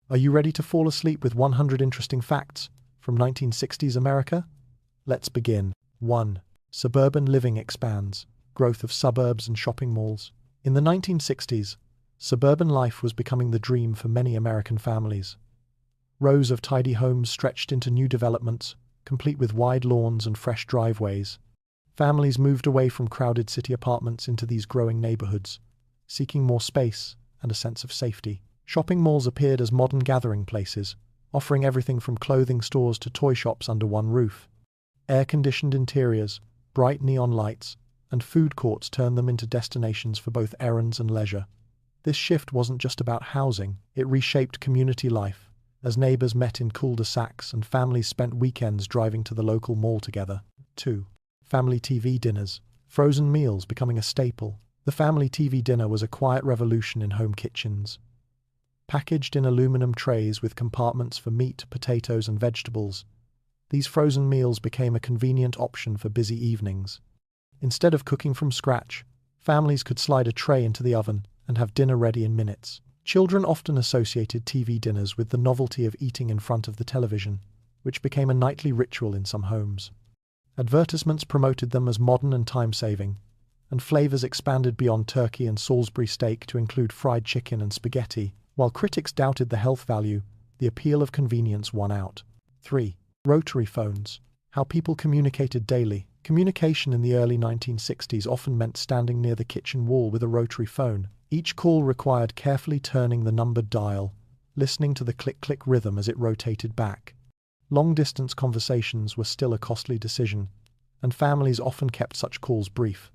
Are you ready to fall asleep with 100 interesting facts from 1960s America? Let's begin. 1. Suburban living expands. Growth of suburbs and shopping malls. In the 1960s, suburban life was becoming the dream for many American families. Rows of tidy homes stretched into new developments, complete with wide lawns and fresh driveways. Families moved away from crowded city apartments into these growing neighborhoods, seeking more space and a sense of safety. Shopping malls appeared as modern gathering places, offering everything from clothing stores to toy shops under one roof. Air-conditioned interiors, bright neon lights, and food courts turned them into destinations for both errands and leisure. This shift wasn't just about housing, it reshaped community life, as neighbors met in cul-de-sacs and families spent weekends driving to the local mall together. 2. Family TV dinners. Frozen meals becoming a staple. The family TV dinner was a quiet revolution in home kitchens. Packaged in aluminum trays with compartments for meat, potatoes, and vegetables, these frozen meals became a convenient option for busy evenings. Instead of cooking from scratch, families could slide a tray into the oven and have dinner ready in minutes. Children often associated TV dinners with the novelty of eating in front of the television, which became a nightly ritual in some homes. Advertisements promoted them as modern and time-saving, and flavors expanded beyond turkey and Salisbury steak to include fried chicken and spaghetti. While critics doubted the health value, the appeal of convenience won out. 3. Rotary phones. How people communicated daily. Communication in the early 1960s often meant standing near the kitchen wall with a rotary phone. Each call required carefully turning the numbered dial, listening to the click-click rhythm as it rotated back. Long-distance conversations were still a costly decision, and families often kept such calls brief.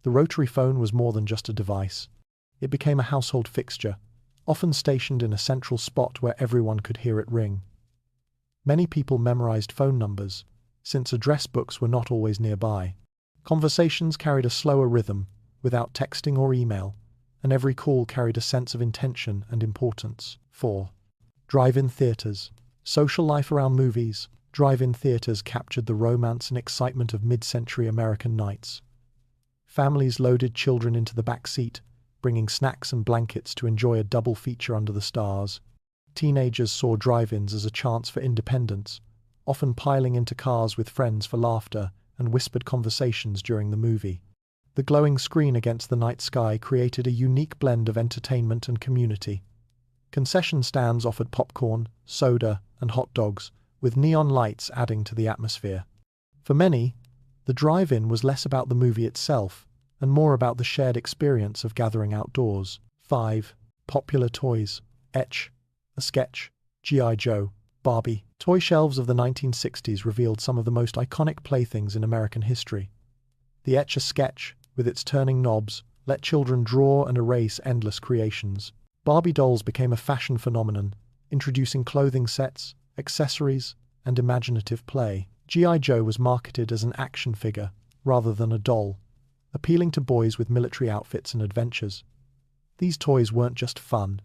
The rotary phone was more than just a device. It became a household fixture, often stationed in a central spot where everyone could hear it ring. Many people memorized phone numbers, since address books were not always nearby. Conversations carried a slower rhythm, without texting or email, and every call carried a sense of intention and importance. 4. Drive-in theaters. Social life around movies. Drive-in theaters captured the romance and excitement of mid-century American nights. Families loaded children into the back seat, bringing snacks and blankets to enjoy a double feature under the stars. Teenagers saw drive-ins as a chance for independence, often piling into cars with friends for laughter and whispered conversations during the movie. The glowing screen against the night sky created a unique blend of entertainment and community. Concession stands offered popcorn, soda, and hot dogs, with neon lights adding to the atmosphere. For many, the drive-in was less about the movie itself and more about the shared experience of gathering outdoors. 5. Popular toys. Etch a Sketch, G.I. Joe, Barbie. Toy shelves of the 1960s revealed some of the most iconic playthings in American history. The Etch a Sketch, with its turning knobs, let children draw and erase endless creations. Barbie dolls became a fashion phenomenon, introducing clothing sets, accessories, and imaginative play. G.I. Joe was marketed as an action figure, rather than a doll, appealing to boys with military outfits and adventures. These toys weren't just fun.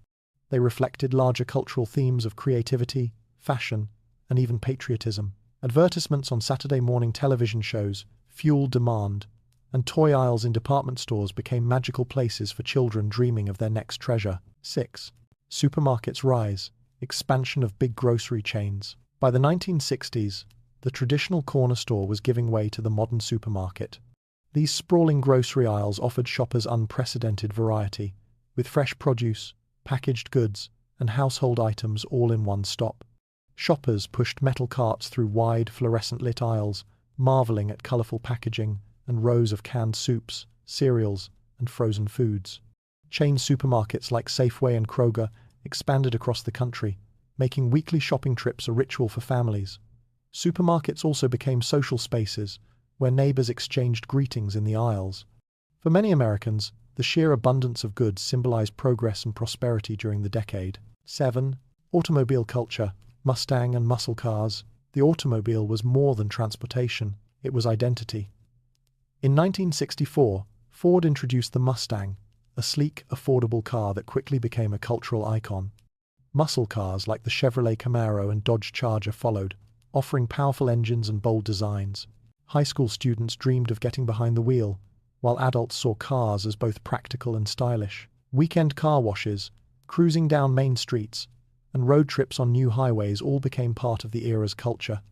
They reflected larger cultural themes of creativity, fashion, and even patriotism. Advertisements on Saturday morning television shows fueled demand, and toy aisles in department stores became magical places for children dreaming of their next treasure. 6. Supermarkets' rise. Expansion of big grocery chains. By the 1960s, the traditional corner store was giving way to the modern supermarket. These sprawling grocery aisles offered shoppers unprecedented variety, with fresh produce, packaged goods, and household items all in one stop. Shoppers pushed metal carts through wide, fluorescent-lit aisles, marveling at colorful packaging and rows of canned soups, cereals, and frozen foods. Chain supermarkets like Safeway and Kroger expanded across the country, making weekly shopping trips a ritual for families. Supermarkets also became social spaces, where neighbors exchanged greetings in the aisles. For many Americans, the sheer abundance of goods symbolized progress and prosperity during the decade. 7. Automobile culture. Mustang and muscle cars. The automobile was more than transportation, it was identity. In 1964, Ford introduced the Mustang, a sleek, affordable car that quickly became a cultural icon. Muscle cars like the Chevrolet Camaro and Dodge Charger followed, offering powerful engines and bold designs. High school students dreamed of getting behind the wheel, while adults saw cars as both practical and stylish. Weekend car washes, cruising down main streets, and road trips on new highways all became part of the era's culture.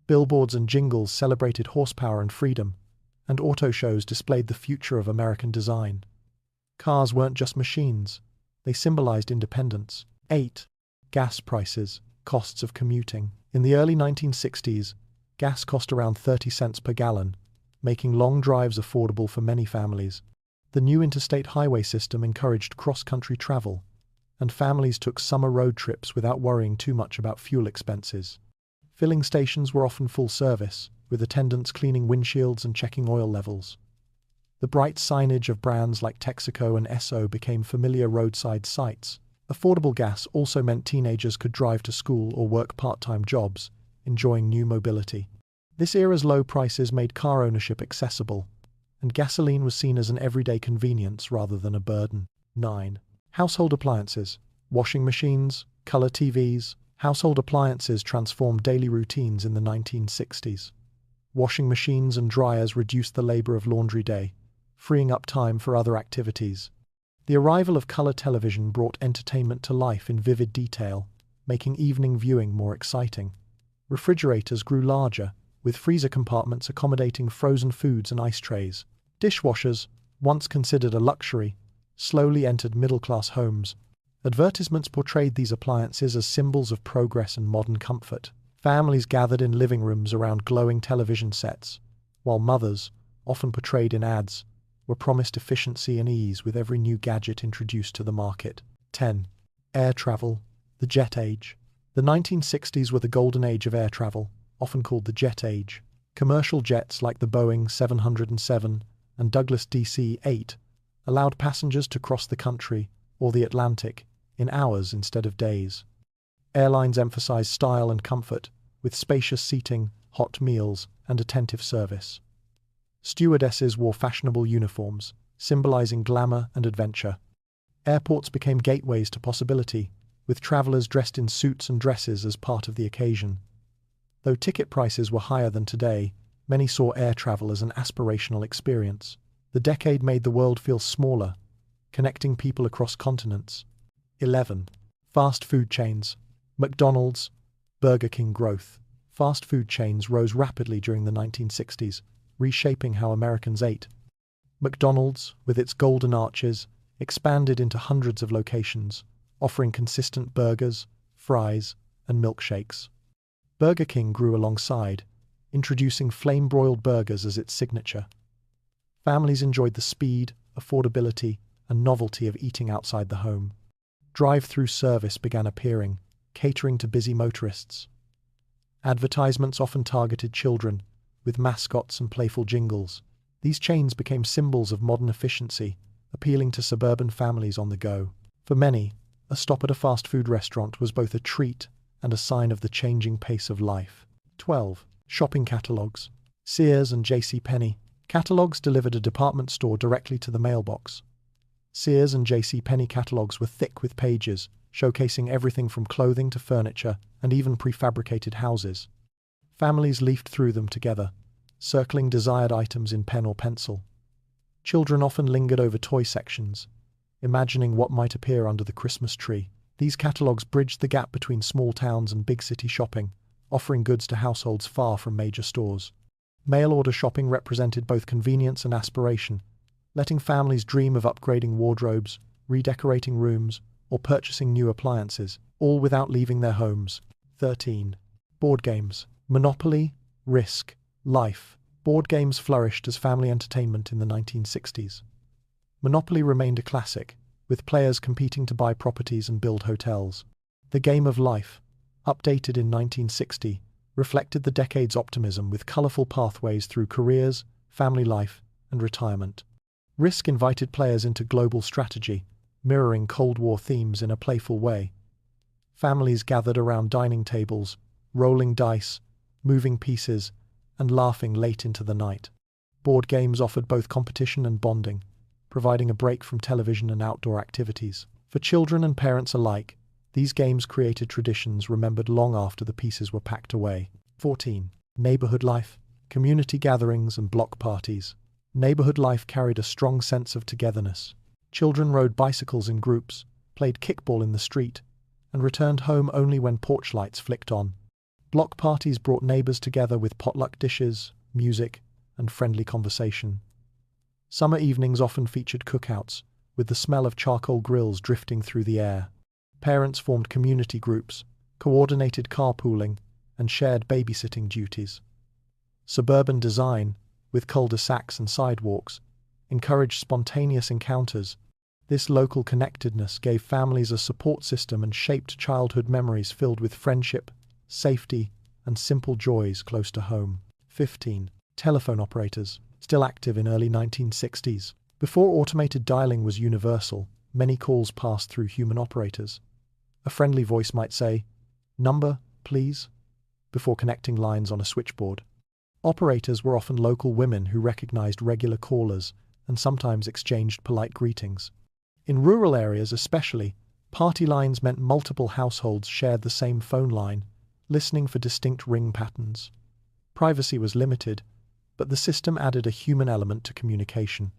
Billboards and jingles celebrated horsepower and freedom, and auto shows displayed the future of American design. Cars weren't just machines, they symbolized independence. 8. Gas prices, costs of commuting. In the early 1960s, gas cost around 30 cents per gallon, making long drives affordable for many families. The new interstate highway system encouraged cross-country travel, and families took summer road trips without worrying too much about fuel expenses. Filling stations were often full service, with attendants cleaning windshields and checking oil levels. The bright signage of brands like Texaco and Esso became familiar roadside sights. Affordable gas also meant teenagers could drive to school or work part-time jobs, enjoying new mobility. This era's low prices made car ownership accessible, and gasoline was seen as an everyday convenience rather than a burden. 9. Household appliances, washing machines, color TVs. Household appliances transformed daily routines in the 1960s. Washing machines and dryers reduced the labor of laundry day, freeing up time for other activities. The arrival of color television brought entertainment to life in vivid detail, making evening viewing more exciting. Refrigerators grew larger, with freezer compartments accommodating frozen foods and ice trays. Dishwashers, once considered a luxury, slowly entered middle-class homes. Advertisements portrayed these appliances as symbols of progress and modern comfort. Families gathered in living rooms around glowing television sets, while mothers, often portrayed in ads, were promised efficiency and ease with every new gadget introduced to the market. 10. Air travel, the jet age. The 1960s were the golden age of air travel, often called the jet age. Commercial jets like the Boeing 707 and Douglas DC-8 allowed passengers to cross the country or the Atlantic in hours instead of days. Airlines emphasized style and comfort, with spacious seating, hot meals, and attentive service. Stewardesses wore fashionable uniforms, symbolizing glamour and adventure. Airports became gateways to possibility, with travelers dressed in suits and dresses as part of the occasion. Though ticket prices were higher than today, many saw air travel as an aspirational experience. The decade made the world feel smaller, connecting people across continents. 11. Fast food chains. McDonald's, Burger King growth. Fast food chains rose rapidly during the 1960s, reshaping how Americans ate. McDonald's, with its golden arches, expanded into hundreds of locations, offering consistent burgers, fries, and milkshakes. Burger King grew alongside, introducing flame-broiled burgers as its signature. Families enjoyed the speed, affordability, and novelty of eating outside the home. Drive-through service began appearing, catering to busy motorists. Advertisements often targeted children, with mascots and playful jingles. These chains became symbols of modern efficiency, appealing to suburban families on the go. For many, a stop at a fast food restaurant was both a treat and a sign of the changing pace of life. 12. Shopping catalogs. Sears and J.C.Penney. Catalogs delivered a department store directly to the mailbox. Sears and J.C.Penney catalogs were thick with pages, showcasing everything from clothing to furniture and even prefabricated houses. Families leafed through them together, circling desired items in pen or pencil. Children often lingered over toy sections, imagining what might appear under the Christmas tree. These catalogs bridged the gap between small towns and big city shopping, offering goods to households far from major stores. Mail-order shopping represented both convenience and aspiration, letting families dream of upgrading wardrobes, redecorating rooms, or purchasing new appliances, all without leaving their homes. 13. Board games. Monopoly, Risk, Life. Board games flourished as family entertainment in the 1960s. Monopoly remained a classic, with players competing to buy properties and build hotels. The Game of Life, updated in 1960, reflected the decade's optimism with colorful pathways through careers, family life, and retirement. Risk invited players into global strategy, mirroring Cold War themes in a playful way. Families gathered around dining tables, rolling dice, moving pieces, and laughing late into the night. Board games offered both competition and bonding, providing a break from television and outdoor activities. For children and parents alike, these games created traditions remembered long after the pieces were packed away. 14. Neighborhood life, community gatherings and block parties. Neighborhood life carried a strong sense of togetherness. Children rode bicycles in groups, played kickball in the street, and returned home only when porch lights flicked on. Block parties brought neighbors together with potluck dishes, music, and friendly conversation. Summer evenings often featured cookouts, with the smell of charcoal grills drifting through the air. Parents formed community groups, coordinated carpooling, and shared babysitting duties. Suburban design, with cul-de-sacs and sidewalks, encouraged spontaneous encounters. This local connectedness gave families a support system and shaped childhood memories filled with friendship, safety, and simple joys close to home. 15. Telephone operators, still active in early 1960s. Before automated dialing was universal, many calls passed through human operators. A friendly voice might say, "Number, please," before connecting lines on a switchboard. Operators were often local women who recognized regular callers and sometimes exchanged polite greetings. In rural areas especially, party lines meant multiple households shared the same phone line, listening for distinct ring patterns. Privacy was limited, but the system added a human element to communication.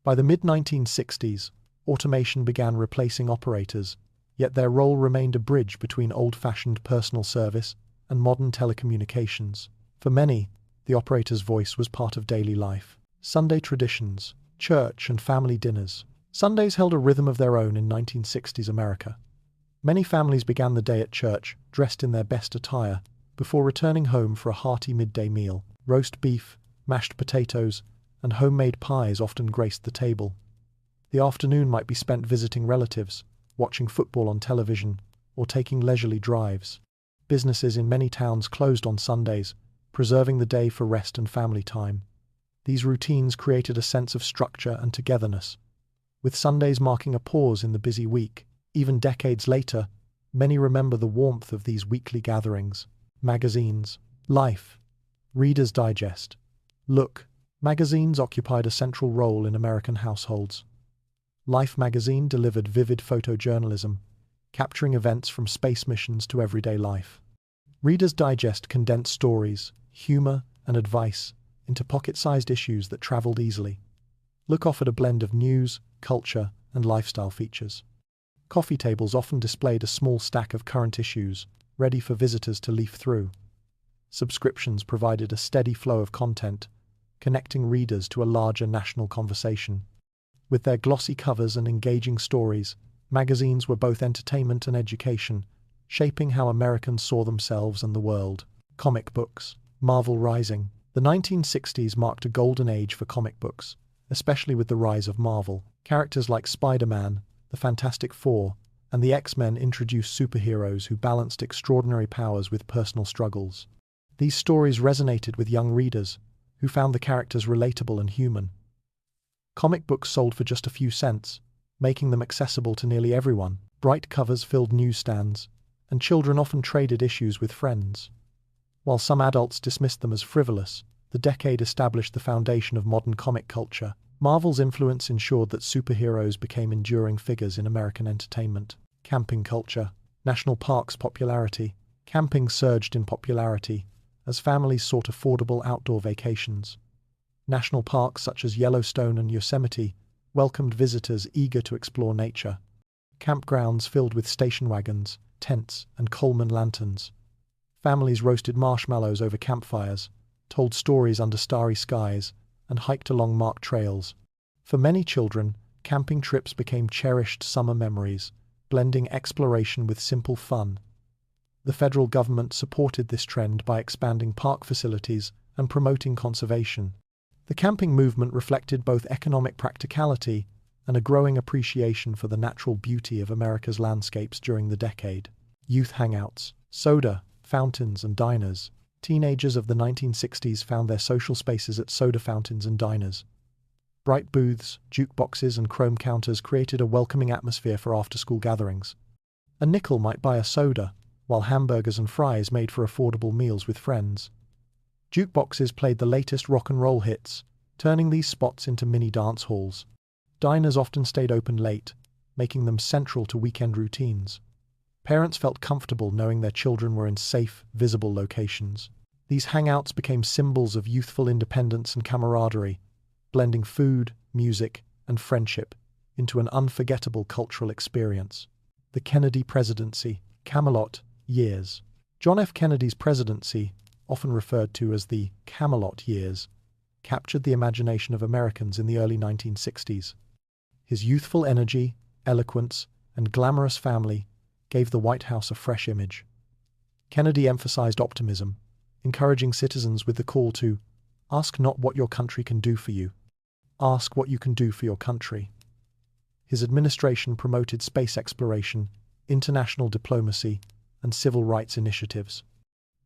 By the mid-1960s, automation began replacing operators, yet their role remained a bridge between old-fashioned personal service and modern telecommunications. For many, the operator's voice was part of daily life. Sunday traditions, church and family dinners. Sundays held a rhythm of their own in 1960s America. Many families began the day at church, dressed in their best attire, before returning home for a hearty midday meal. Roast beef, mashed potatoes, and homemade pies often graced the table. The afternoon might be spent visiting relatives, watching football on television, or taking leisurely drives. Businesses in many towns closed on Sundays, preserving the day for rest and family time. These routines created a sense of structure and togetherness, with Sundays marking a pause in the busy week. Even decades later, many remember the warmth of these weekly gatherings. Magazines, Life, Reader's Digest, Look. Magazines occupied a central role in American households. Life magazine delivered vivid photojournalism, capturing events from space missions to everyday life. Reader's Digest condensed stories, humor, and advice into pocket-sized issues that traveled easily. Look offered a blend of news, culture, and lifestyle features. Coffee tables often displayed a small stack of current issues, ready for visitors to leaf through. Subscriptions provided a steady flow of content, connecting readers to a larger national conversation. With their glossy covers and engaging stories, magazines were both entertainment and education, shaping how Americans saw themselves and the world. Comic books, Marvel rising. The 1960s marked a golden age for comic books, especially with the rise of Marvel. Characters like Spider-Man, the Fantastic Four, and the X-Men introduced superheroes who balanced extraordinary powers with personal struggles. These stories resonated with young readers, who found the characters relatable and human. Comic books sold for just a few cents, making them accessible to nearly everyone. Bright covers filled newsstands, and children often traded issues with friends. While some adults dismissed them as frivolous, the decade established the foundation of modern comic culture. Marvel's influence ensured that superheroes became enduring figures in American entertainment. Camping culture, national parks popularity. Camping surged in popularity as families sought affordable outdoor vacations. National parks such as Yellowstone and Yosemite welcomed visitors eager to explore nature. Campgrounds filled with station wagons, tents, and Coleman lanterns. Families roasted marshmallows over campfires, told stories under starry skies, and hiked along marked trails. For many children, camping trips became cherished summer memories, blending exploration with simple fun. The federal government supported this trend by expanding park facilities and promoting conservation. The camping movement reflected both economic practicality and a growing appreciation for the natural beauty of America's landscapes during the decade. Youth hangouts, soda, fountains, and diners. Teenagers of the 1960s found their social spaces at soda fountains and diners. Bright booths, jukeboxes, and chrome counters created a welcoming atmosphere for after-school gatherings. A nickel might buy a soda, while hamburgers and fries made for affordable meals with friends. Jukeboxes played the latest rock and roll hits, turning these spots into mini dance halls. Diners often stayed open late, making them central to weekend routines. Parents felt comfortable knowing their children were in safe, visible locations. These hangouts became symbols of youthful independence and camaraderie, blending food, music, and friendship into an unforgettable cultural experience. The Kennedy presidency. Camelot years. John F. Kennedy's presidency, often referred to as the Camelot years, captured the imagination of Americans in the early 1960s. His youthful energy, eloquence, and glamorous family gave the White House a fresh image. Kennedy emphasized optimism, encouraging citizens with the call to ask not what your country can do for you, ask what you can do for your country. His administration promoted space exploration, international diplomacy, and civil rights initiatives.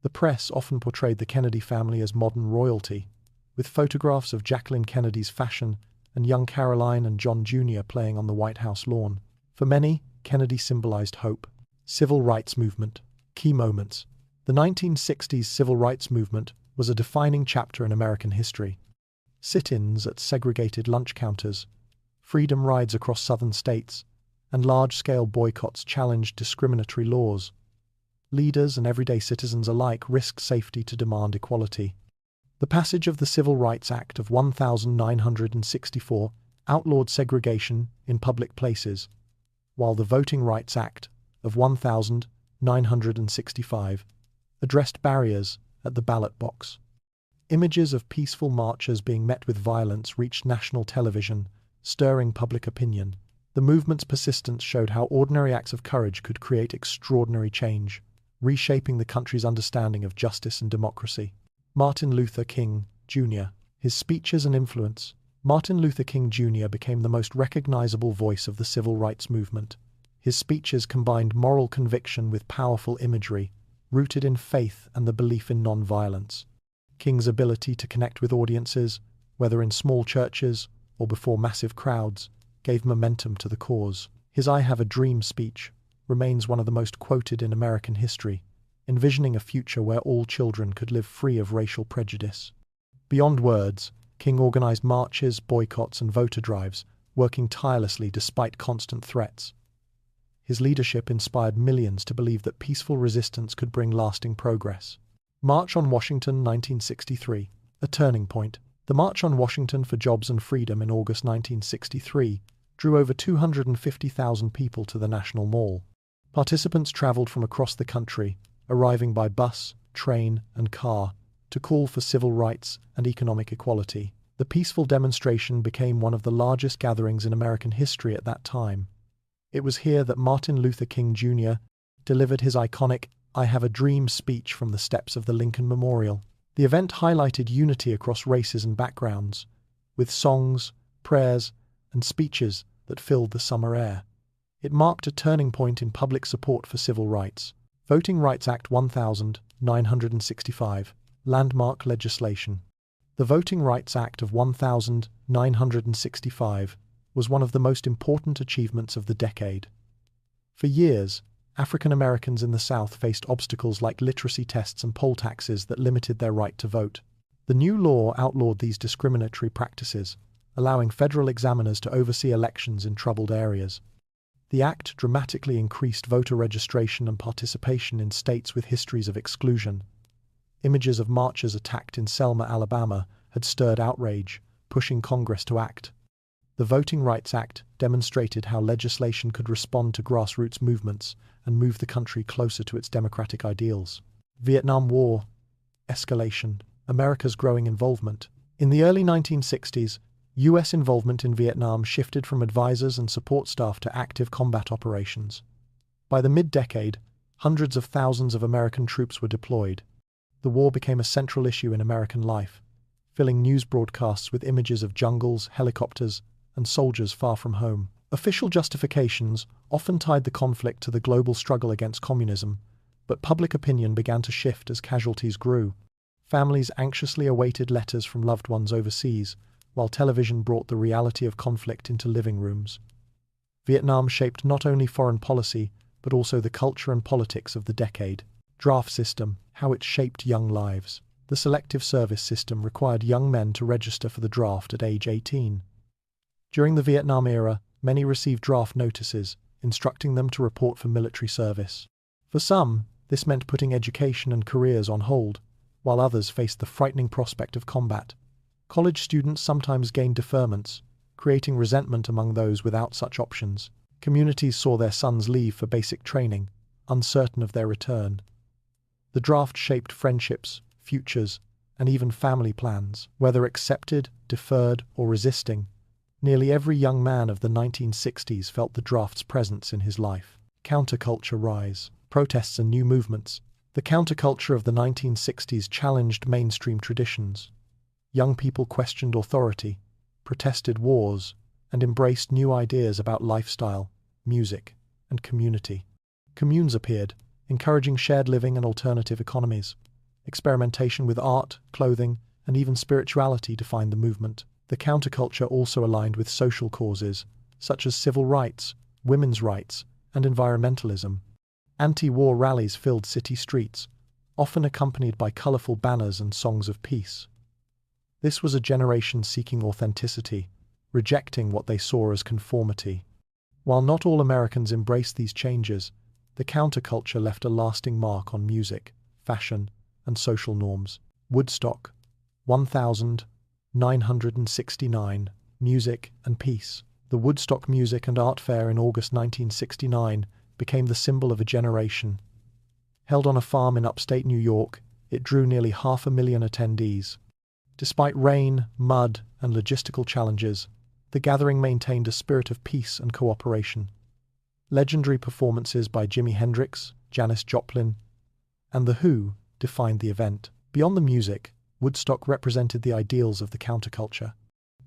The press often portrayed the Kennedy family as modern royalty, with photographs of Jacqueline Kennedy's fashion and young Caroline and John Jr. playing on the White House lawn. For many, Kennedy symbolized hope. Civil rights movement. Key moments. The 1960s civil rights movement was a defining chapter in American history. Sit-ins at segregated lunch counters, freedom rides across southern states, and large-scale boycotts challenged discriminatory laws. Leaders and everyday citizens alike risked safety to demand equality. The passage of the Civil Rights Act of 1964 outlawed segregation in public places, while the Voting Rights Act of 1965 addressed barriers at the ballot box. Images of peaceful marchers being met with violence reached national television, stirring public opinion. The movement's persistence showed how ordinary acts of courage could create extraordinary change, reshaping the country's understanding of justice and democracy. Martin Luther King, Jr. His speeches and influence. Martin Luther King, Jr. became the most recognizable voice of the civil rights movement. His speeches combined moral conviction with powerful imagery, rooted in faith and the belief in non-violence. King's ability to connect with audiences, whether in small churches or before massive crowds, gave momentum to the cause. His "I Have a Dream" speech remains one of the most quoted in American history, envisioning a future where all children could live free of racial prejudice. Beyond words, King organized marches, boycotts, and voter drives, working tirelessly despite constant threats. His leadership inspired millions to believe that peaceful resistance could bring lasting progress. March on Washington, 1963. A turning point. The March on Washington for Jobs and Freedom in August 1963 drew over 250,000 people to the National Mall. Participants traveled from across the country, arriving by bus, train, and car, to call for civil rights and economic equality. The peaceful demonstration became one of the largest gatherings in American history at that time. It was here that Martin Luther King, Jr. delivered his iconic "I Have a Dream" speech from the steps of the Lincoln Memorial. The event highlighted unity across races and backgrounds, with songs, prayers, and speeches that filled the summer air. It marked a turning point in public support for civil rights. Voting Rights Act 1965. Landmark legislation. The Voting Rights Act of 1965 was one of the most important achievements of the decade. For years, African Americans in the South faced obstacles like literacy tests and poll taxes that limited their right to vote. The new law outlawed these discriminatory practices, allowing federal examiners to oversee elections in troubled areas. The act dramatically increased voter registration and participation in states with histories of exclusion. Images of marchers attacked in Selma, Alabama, had stirred outrage, pushing Congress to act. The Voting Rights Act demonstrated how legislation could respond to grassroots movements and move the country closer to its democratic ideals. Vietnam War. Escalation. America's growing involvement. In the early 1960s, U.S. involvement in Vietnam shifted from advisors and support staff to active combat operations. By the mid-decade, hundreds of thousands of American troops were deployed. The war became a central issue in American life, filling news broadcasts with images of jungles, helicopters, and soldiers far from home. Official justifications often tied the conflict to the global struggle against communism, but public opinion began to shift as casualties grew. Families anxiously awaited letters from loved ones overseas, while television brought the reality of conflict into living rooms. Vietnam shaped not only foreign policy, but also the culture and politics of the decade. Draft system, how it shaped young lives. The selective service system required young men to register for the draft at age 18. During the Vietnam era, many received draft notices, instructing them to report for military service. For some, this meant putting education and careers on hold, while others faced the frightening prospect of combat. College students sometimes gained deferments, creating resentment among those without such options. Communities saw their sons leave for basic training, uncertain of their return. The draft shaped friendships, futures, and even family plans. Whether accepted, deferred, or resisting, nearly every young man of the 1960s felt the draft's presence in his life. Counterculture rise, protests and new movements. The counterculture of the 1960s challenged mainstream traditions. Young people questioned authority, protested wars, and embraced new ideas about lifestyle, music, and community. Communes appeared, encouraging shared living and alternative economies. Experimentation with art, clothing, and even spirituality defined the movement. The counterculture also aligned with social causes, such as civil rights, women's rights, and environmentalism. Anti-war rallies filled city streets, often accompanied by colorful banners and songs of peace. This was a generation seeking authenticity, rejecting what they saw as conformity. While not all Americans embraced these changes, the counterculture left a lasting mark on music, fashion, and social norms. Woodstock, 1969, Music and Peace. The Woodstock Music and Art Fair in August 1969 became the symbol of a generation. Held on a farm in upstate New York, it drew nearly 500,000 attendees. Despite rain, mud, and logistical challenges, the gathering maintained a spirit of peace and cooperation. Legendary performances by Jimi Hendrix, Janis Joplin, and The Who defined the event. Beyond the music, Woodstock represented the ideals of the counterculture: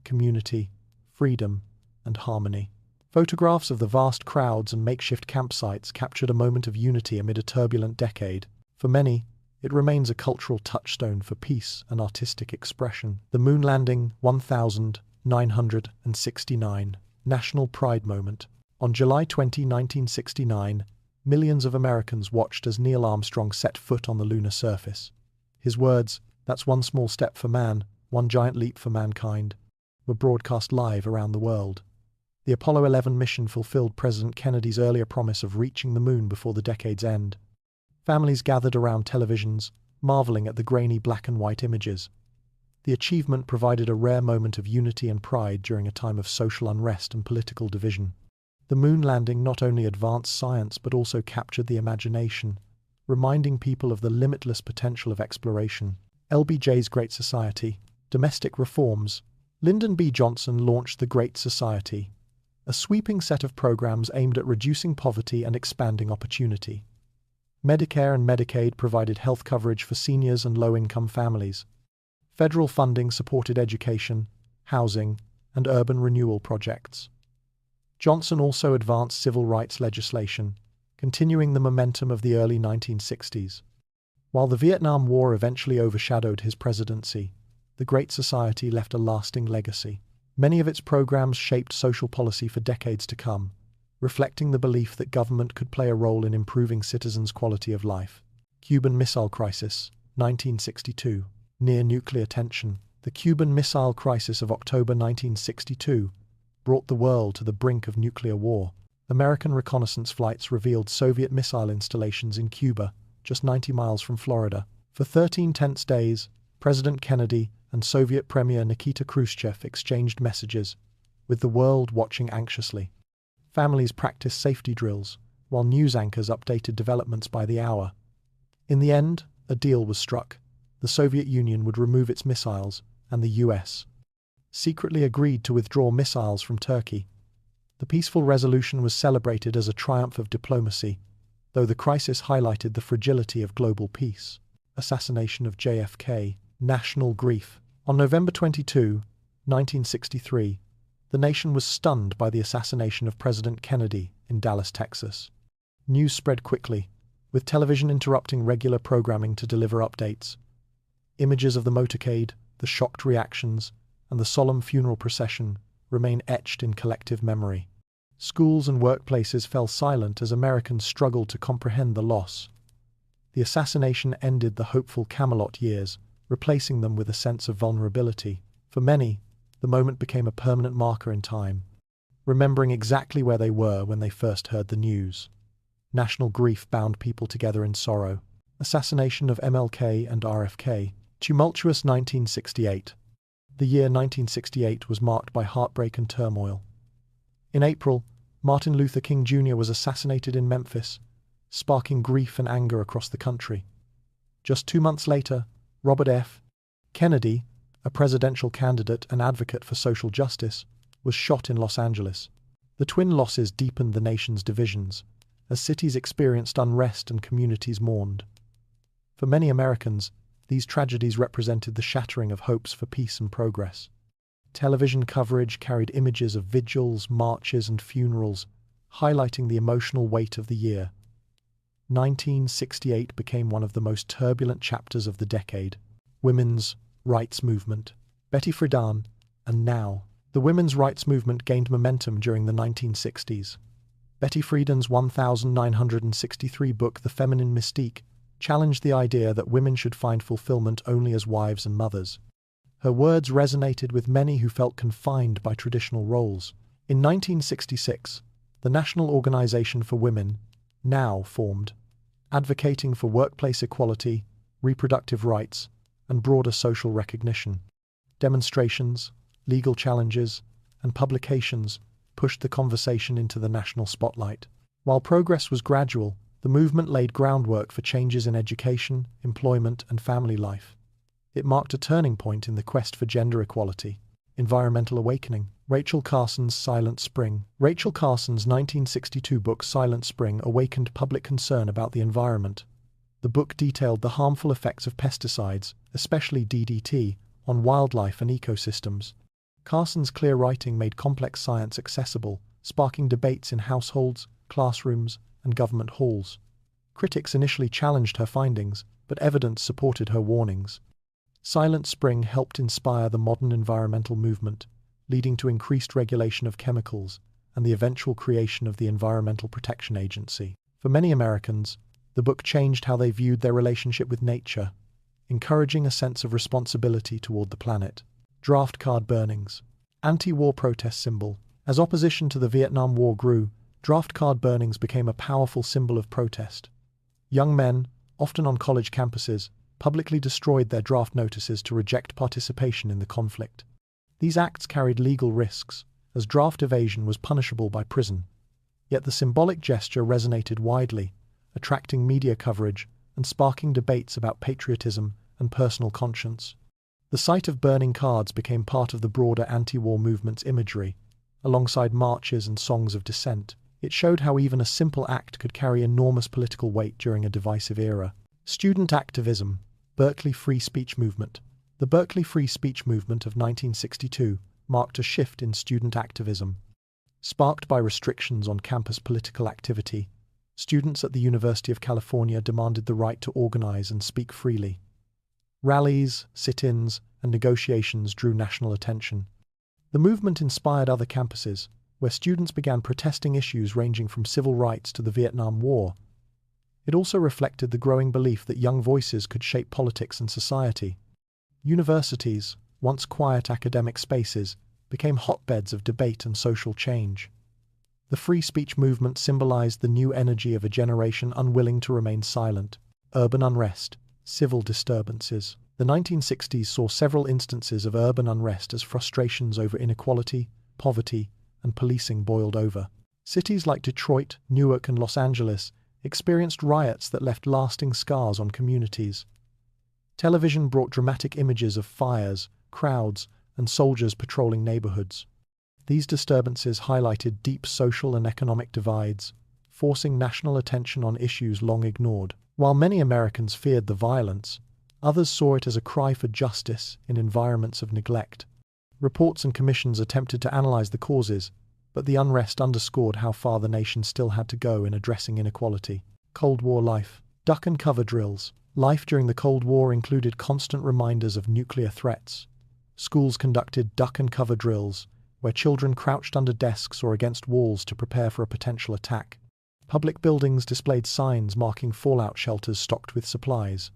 community, freedom, and harmony. Photographs of the vast crowds and makeshift campsites captured a moment of unity amid a turbulent decade. For many, it remains a cultural touchstone for peace and artistic expression. The moon landing, 1969, National Pride Moment. On July 20, 1969, millions of Americans watched as Neil Armstrong set foot on the lunar surface. His words, "That's one small step for man, one giant leap for mankind," were broadcast live around the world. The Apollo 11 mission fulfilled President Kennedy's earlier promise of reaching the moon before the decade's end. Families gathered around televisions, marveling at the grainy black and white images. The achievement provided a rare moment of unity and pride during a time of social unrest and political division. The moon landing not only advanced science but also captured the imagination, reminding people of the limitless potential of exploration. LBJ's Great Society, domestic reforms. Lyndon B. Johnson launched the Great Society, a sweeping set of programs aimed at reducing poverty and expanding opportunity. Medicare and Medicaid provided health coverage for seniors and low-income families. Federal funding supported education, housing, and urban renewal projects. Johnson also advanced civil rights legislation, continuing the momentum of the early 1960s. While the Vietnam War eventually overshadowed his presidency, the Great Society left a lasting legacy. Many of its programs shaped social policy for decades to come, reflecting the belief that government could play a role in improving citizens' quality of life. Cuban Missile Crisis, 1962. Near nuclear tension. The Cuban Missile Crisis of October 1962 brought the world to the brink of nuclear war. American reconnaissance flights revealed Soviet missile installations in Cuba, just 90 miles from Florida. For 13 tense days, President Kennedy and Soviet Premier Nikita Khrushchev exchanged messages, with the world watching anxiously. Families practiced safety drills, while news anchors updated developments by the hour. In the end, a deal was struck. The Soviet Union would remove its missiles, and the US secretly agreed to withdraw missiles from Turkey. The peaceful resolution was celebrated as a triumph of diplomacy, though the crisis highlighted the fragility of global peace. Assassination of JFK. National grief. On November 22, 1963, the nation was stunned by the assassination of President Kennedy in Dallas, Texas. News spread quickly, with television interrupting regular programming to deliver updates. Images of the motorcade, the shocked reactions, and the solemn funeral procession remain etched in collective memory. Schools and workplaces fell silent as Americans struggled to comprehend the loss. The assassination ended the hopeful Camelot years, replacing them with a sense of vulnerability. For many, the moment became a permanent marker in time, remembering exactly where they were when they first heard the news. National grief bound people together in sorrow. Assassination of MLK and RFK. Tumultuous 1968. The year 1968 was marked by heartbreak and turmoil. In April, Martin Luther King Jr. was assassinated in Memphis, sparking grief and anger across the country. Just 2 months later, Robert F. Kennedy, a presidential candidate and advocate for social justice, was shot in Los Angeles. The twin losses deepened the nation's divisions, as cities experienced unrest and communities mourned. For many Americans, these tragedies represented the shattering of hopes for peace and progress. Television coverage carried images of vigils, marches, and funerals, highlighting the emotional weight of the year. 1968 became one of the most turbulent chapters of the decade. Women's rights movement. Betty Friedan, and now. The women's rights movement gained momentum during the 1960s. Betty Friedan's 1963 book, The Feminine Mystique, challenged the idea that women should find fulfillment only as wives and mothers. Her words resonated with many who felt confined by traditional roles. In 1966, the National Organization for Women, NOW, formed, advocating for workplace equality, reproductive rights, and broader social recognition. Demonstrations, legal challenges, and publications pushed the conversation into the national spotlight. While progress was gradual, the movement laid groundwork for changes in education, employment, and family life. It marked a turning point in the quest for gender equality. Environmental awakening. Rachel Carson's Silent Spring. Rachel Carson's 1962 book Silent Spring awakened public concern about the environment. The book detailed the harmful effects of pesticides, especially DDT, on wildlife and ecosystems. Carson's clear writing made complex science accessible, sparking debates in households, classrooms, and government halls. Critics initially challenged her findings, but evidence supported her warnings. Silent Spring helped inspire the modern environmental movement, leading to increased regulation of chemicals and the eventual creation of the Environmental Protection Agency. For many Americans, the book changed how they viewed their relationship with nature, encouraging a sense of responsibility toward the planet. Draft card burnings. Anti-war protest symbol. As opposition to the Vietnam War grew, draft card burnings became a powerful symbol of protest. Young men, often on college campuses, publicly destroyed their draft notices to reject participation in the conflict. These acts carried legal risks, as draft evasion was punishable by prison. Yet the symbolic gesture resonated widely, attracting media coverage and sparking debates about patriotism and personal conscience. The sight of burning cards became part of the broader anti-war movement's imagery. Alongside marches and songs of dissent, it showed how even a simple act could carry enormous political weight during a divisive era. Student activism. Berkeley Free Speech Movement. The Berkeley Free Speech Movement of 1962 marked a shift in student activism. Sparked by restrictions on campus political activity, students at the University of California demanded the right to organize and speak freely. Rallies, sit-ins, and negotiations drew national attention. The movement inspired other campuses, where students began protesting issues ranging from civil rights to the Vietnam War. It also reflected the growing belief that young voices could shape politics and society. Universities, once quiet academic spaces, became hotbeds of debate and social change. The free speech movement symbolized the new energy of a generation unwilling to remain silent. Urban unrest. Civil disturbances. The 1960s saw several instances of urban unrest as frustrations over inequality, poverty, and policing boiled over. Cities like Detroit, Newark, and Los Angeles experienced riots that left lasting scars on communities. Television brought dramatic images of fires, crowds, and soldiers patrolling neighborhoods. These disturbances highlighted deep social and economic divides, forcing national attention on issues long ignored. While many Americans feared the violence, others saw it as a cry for justice in environments of neglect. Reports and commissions attempted to analyze the causes, but the unrest underscored how far the nation still had to go in addressing inequality. Cold War life. Duck and cover drills. Life during the Cold War included constant reminders of nuclear threats. Schools conducted duck and cover drills, where children crouched under desks or against walls to prepare for a potential attack. Public buildings displayed signs marking fallout shelters stocked with supplies.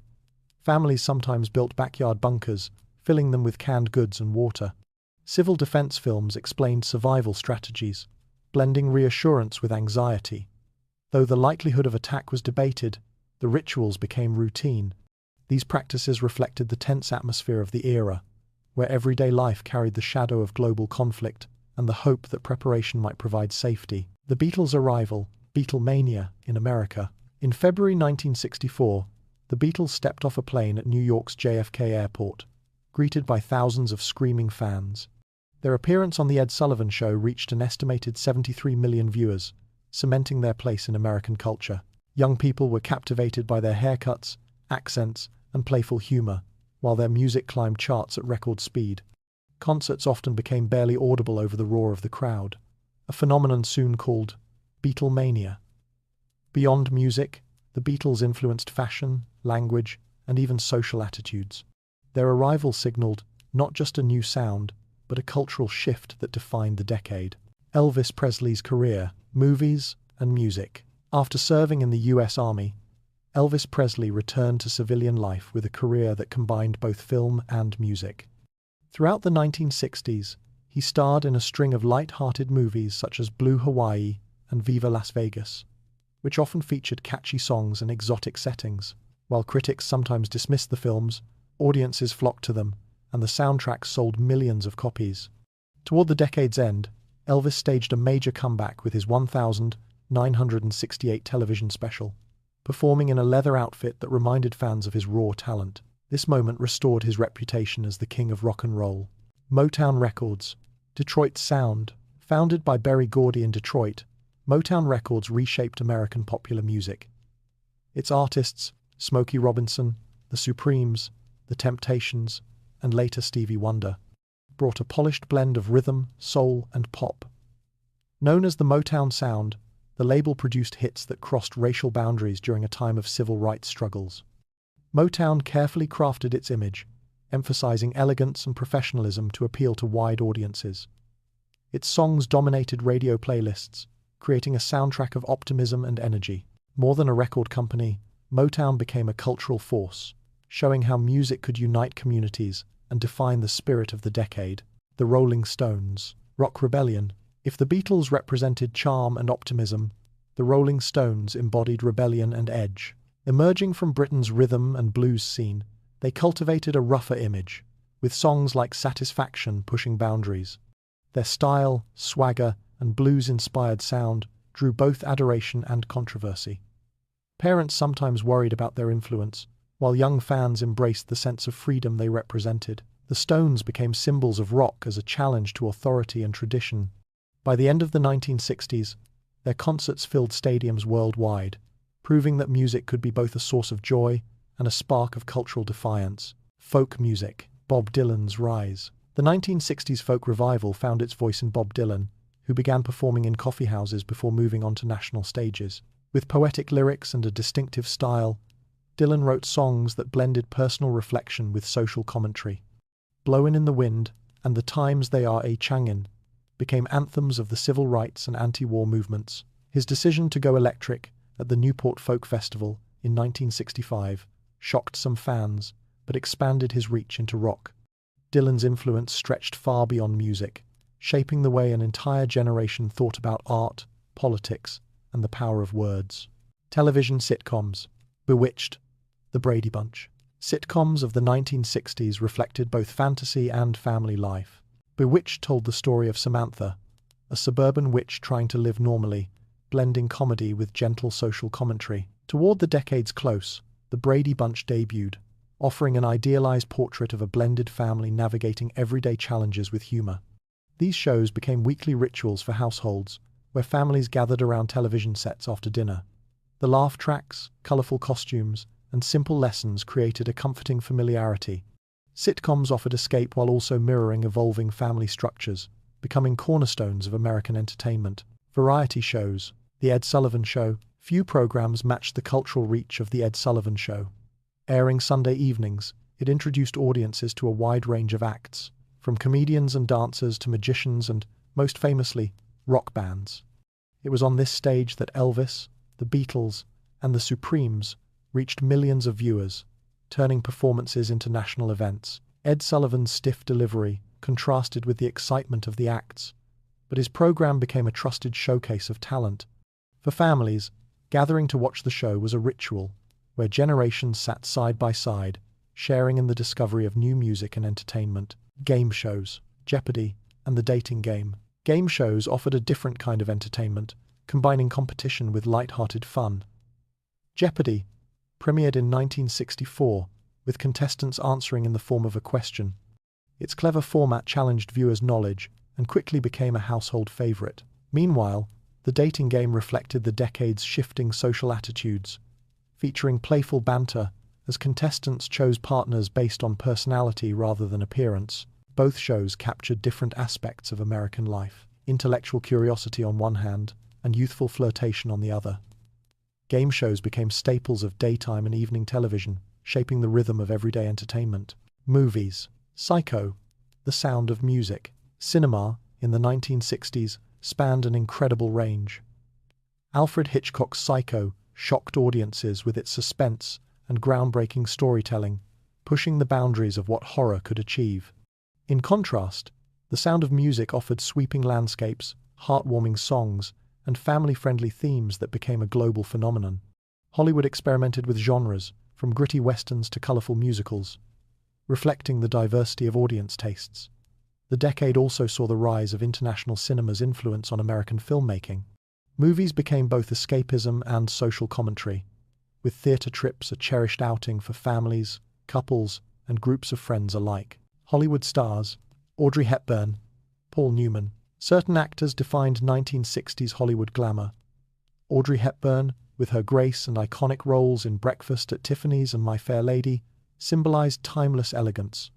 Families sometimes built backyard bunkers, filling them with canned goods and water. Civil defense films explained survival strategies, blending reassurance with anxiety. Though the likelihood of attack was debated, the rituals became routine. These practices reflected the tense atmosphere of the era, where everyday life carried the shadow of global conflict and the hope that preparation might provide safety. The Beatles' arrival, Beatlemania, in America. In February 1964, the Beatles stepped off a plane at New York's JFK Airport, greeted by thousands of screaming fans. Their appearance on The Ed Sullivan Show reached an estimated 73 million viewers, cementing their place in American culture. Young people were captivated by their haircuts, accents, and playful humor, while their music climbed charts at record speed. Concerts often became barely audible over the roar of the crowd, a phenomenon soon called Beatlemania. Beyond music, the Beatles influenced fashion, language, and even social attitudes. Their arrival signaled not just a new sound, but a cultural shift that defined the decade. Elvis Presley's career, movies, and music. After serving in the U.S. Army, Elvis Presley returned to civilian life with a career that combined both film and music. Throughout the 1960s, he starred in a string of light-hearted movies such as Blue Hawaii and Viva Las Vegas, which often featured catchy songs and exotic settings. While critics sometimes dismissed the films, audiences flocked to them, and the soundtrack sold millions of copies. Toward the decade's end, Elvis staged a major comeback with his 1968 television special, performing in a leather outfit that reminded fans of his raw talent. This moment restored his reputation as the king of rock and roll. Motown Records, Detroit's sound. Founded by Berry Gordy in Detroit, Motown Records reshaped American popular music. Its artists, Smokey Robinson, the Supremes, the Temptations, and later Stevie Wonder, brought a polished blend of rhythm, soul, and pop. Known as the Motown Sound, the label produced hits that crossed racial boundaries during a time of civil rights struggles. Motown carefully crafted its image, emphasizing elegance and professionalism to appeal to wide audiences. Its songs dominated radio playlists, creating a soundtrack of optimism and energy. More than a record company, Motown became a cultural force, showing how music could unite communities and define the spirit of the decade. The Rolling Stones, Rock Rebellion. If the Beatles represented charm and optimism, the Rolling Stones embodied rebellion and edge. Emerging from Britain's rhythm and blues scene, they cultivated a rougher image, with songs like Satisfaction pushing boundaries. Their style, swagger, and blues-inspired sound drew both adoration and controversy. Parents sometimes worried about their influence, while young fans embraced the sense of freedom they represented. The Stones became symbols of rock as a challenge to authority and tradition. By the end of the 1960s, their concerts filled stadiums worldwide, proving that music could be both a source of joy and a spark of cultural defiance. Folk music, Bob Dylan's rise. The 1960s folk revival found its voice in Bob Dylan, who began performing in coffeehouses before moving on to national stages. With poetic lyrics and a distinctive style, Dylan wrote songs that blended personal reflection with social commentary. Blowin' in the Wind and The Times They Are a Changin' became anthems of the civil rights and anti-war movements. His decision to go electric at the Newport Folk Festival in 1965 shocked some fans, but expanded his reach into rock. Dylan's influence stretched far beyond music, shaping the way an entire generation thought about art, politics, and the power of words. Television sitcoms, Bewitched, The Brady Bunch. Sitcoms of the 1960s reflected both fantasy and family life. Bewitched told the story of Samantha, a suburban witch trying to live normally, blending comedy with gentle social commentary. Toward the decade's close, The Brady Bunch debuted, offering an idealized portrait of a blended family navigating everyday challenges with humor. These shows became weekly rituals for households, where families gathered around television sets after dinner. The laugh tracks, colorful costumes, and simple lessons created a comforting familiarity. Sitcoms offered escape while also mirroring evolving family structures, becoming cornerstones of American entertainment. Variety shows, The Ed Sullivan Show. Few programs matched the cultural reach of The Ed Sullivan Show. Airing Sunday evenings, it introduced audiences to a wide range of acts, from comedians and dancers to magicians and, most famously, rock bands. It was on this stage that Elvis, the Beatles, and the Supremes reached millions of viewers, turning performances into national events. Ed Sullivan's stiff delivery contrasted with the excitement of the acts, but his program became a trusted showcase of talent. For families, gathering to watch the show was a ritual, where generations sat side by side, sharing in the discovery of new music and entertainment. Game shows, Jeopardy, and The Dating Game. Game shows offered a different kind of entertainment, combining competition with light-hearted fun. Jeopardy! Premiered in 1964, with contestants answering in the form of a question. Its clever format challenged viewers' knowledge and quickly became a household favorite. Meanwhile, the dating game reflected the decade's shifting social attitudes, featuring playful banter as contestants chose partners based on personality rather than appearance. Both shows captured different aspects of American life, intellectual curiosity on one hand and youthful flirtation on the other. Game shows became staples of daytime and evening television, shaping the rhythm of everyday entertainment. Movies. Psycho, The Sound of Music. Cinema, in the 1960s, spanned an incredible range. Alfred Hitchcock's Psycho shocked audiences with its suspense and groundbreaking storytelling, pushing the boundaries of what horror could achieve. In contrast, The Sound of Music offered sweeping landscapes, heartwarming songs, and family-friendly themes that became a global phenomenon. Hollywood experimented with genres, from gritty westerns to colorful musicals, reflecting the diversity of audience tastes. The decade also saw the rise of international cinema's influence on American filmmaking. Movies became both escapism and social commentary, with theater trips a cherished outing for families, couples, and groups of friends alike. Hollywood stars, Audrey Hepburn, Paul Newman. Certain actors defined 1960s Hollywood glamour. Audrey Hepburn, with her grace and iconic roles in Breakfast at Tiffany's and My Fair Lady, symbolized timeless elegance.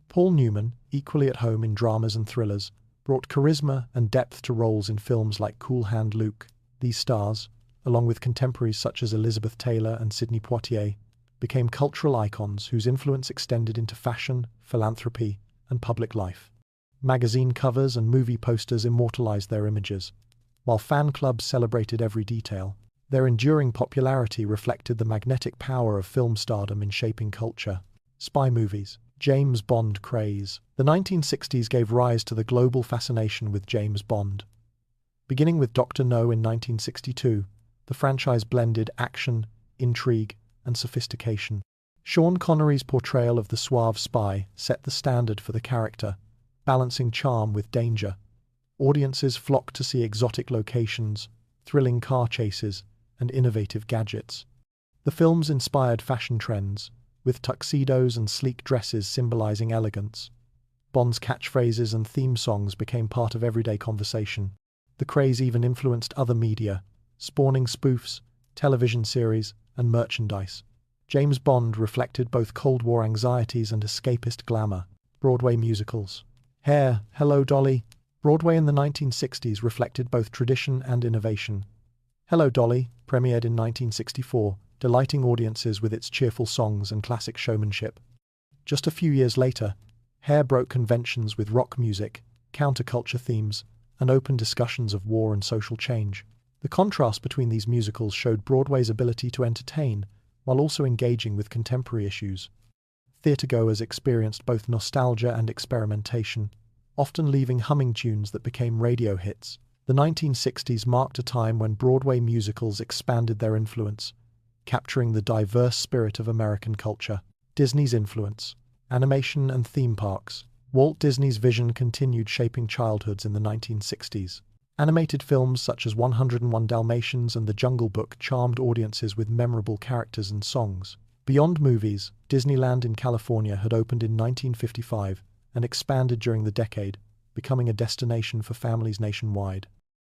Paul Newman, equally at home in dramas and thrillers, brought charisma and depth to roles in films like Cool Hand Luke. These stars, along with contemporaries such as Elizabeth Taylor and Sidney Poitier, became cultural icons whose influence extended into fashion, philanthropy, and public life. Magazine covers and movie posters immortalized their images, while fan clubs celebrated every detail. Their enduring popularity reflected the magnetic power of film stardom in shaping culture. Spy movies. James Bond craze. The 1960s gave rise to the global fascination with James Bond. Beginning with Dr. No in 1962, the franchise blended action, intrigue, and sophistication. Sean Connery's portrayal of the suave spy set the standard for the character, balancing charm with danger. Audiences flocked to see exotic locations, thrilling car chases, and innovative gadgets. The films inspired fashion trends, with tuxedos and sleek dresses symbolizing elegance. Bond's catchphrases and theme songs became part of everyday conversation. The craze even influenced other media, spawning spoofs, television series, and merchandise. James Bond reflected both Cold War anxieties and escapist glamour. Broadway musicals. Hair, Hello Dolly. Broadway in the 1960s reflected both tradition and innovation. Hello Dolly, premiered in 1964, delighting audiences with its cheerful songs and classic showmanship. Just a few years later, Hair broke conventions with rock music, counterculture themes, and open discussions of war and social change. The contrast between these musicals showed Broadway's ability to entertain, while also engaging with contemporary issues. Theatergoers experienced both nostalgia and experimentation, often leaving humming tunes that became radio hits. The 1960s marked a time when Broadway musicals expanded their influence, capturing the diverse spirit of American culture. Disney's influence. Animation and theme parks. Walt Disney's vision continued shaping childhoods in the 1960s. Animated films such as 101 Dalmatians and The Jungle Book charmed audiences with memorable characters and songs. Beyond movies, Disneyland in California had opened in 1955 and expanded during the decade, becoming a destination for families nationwide.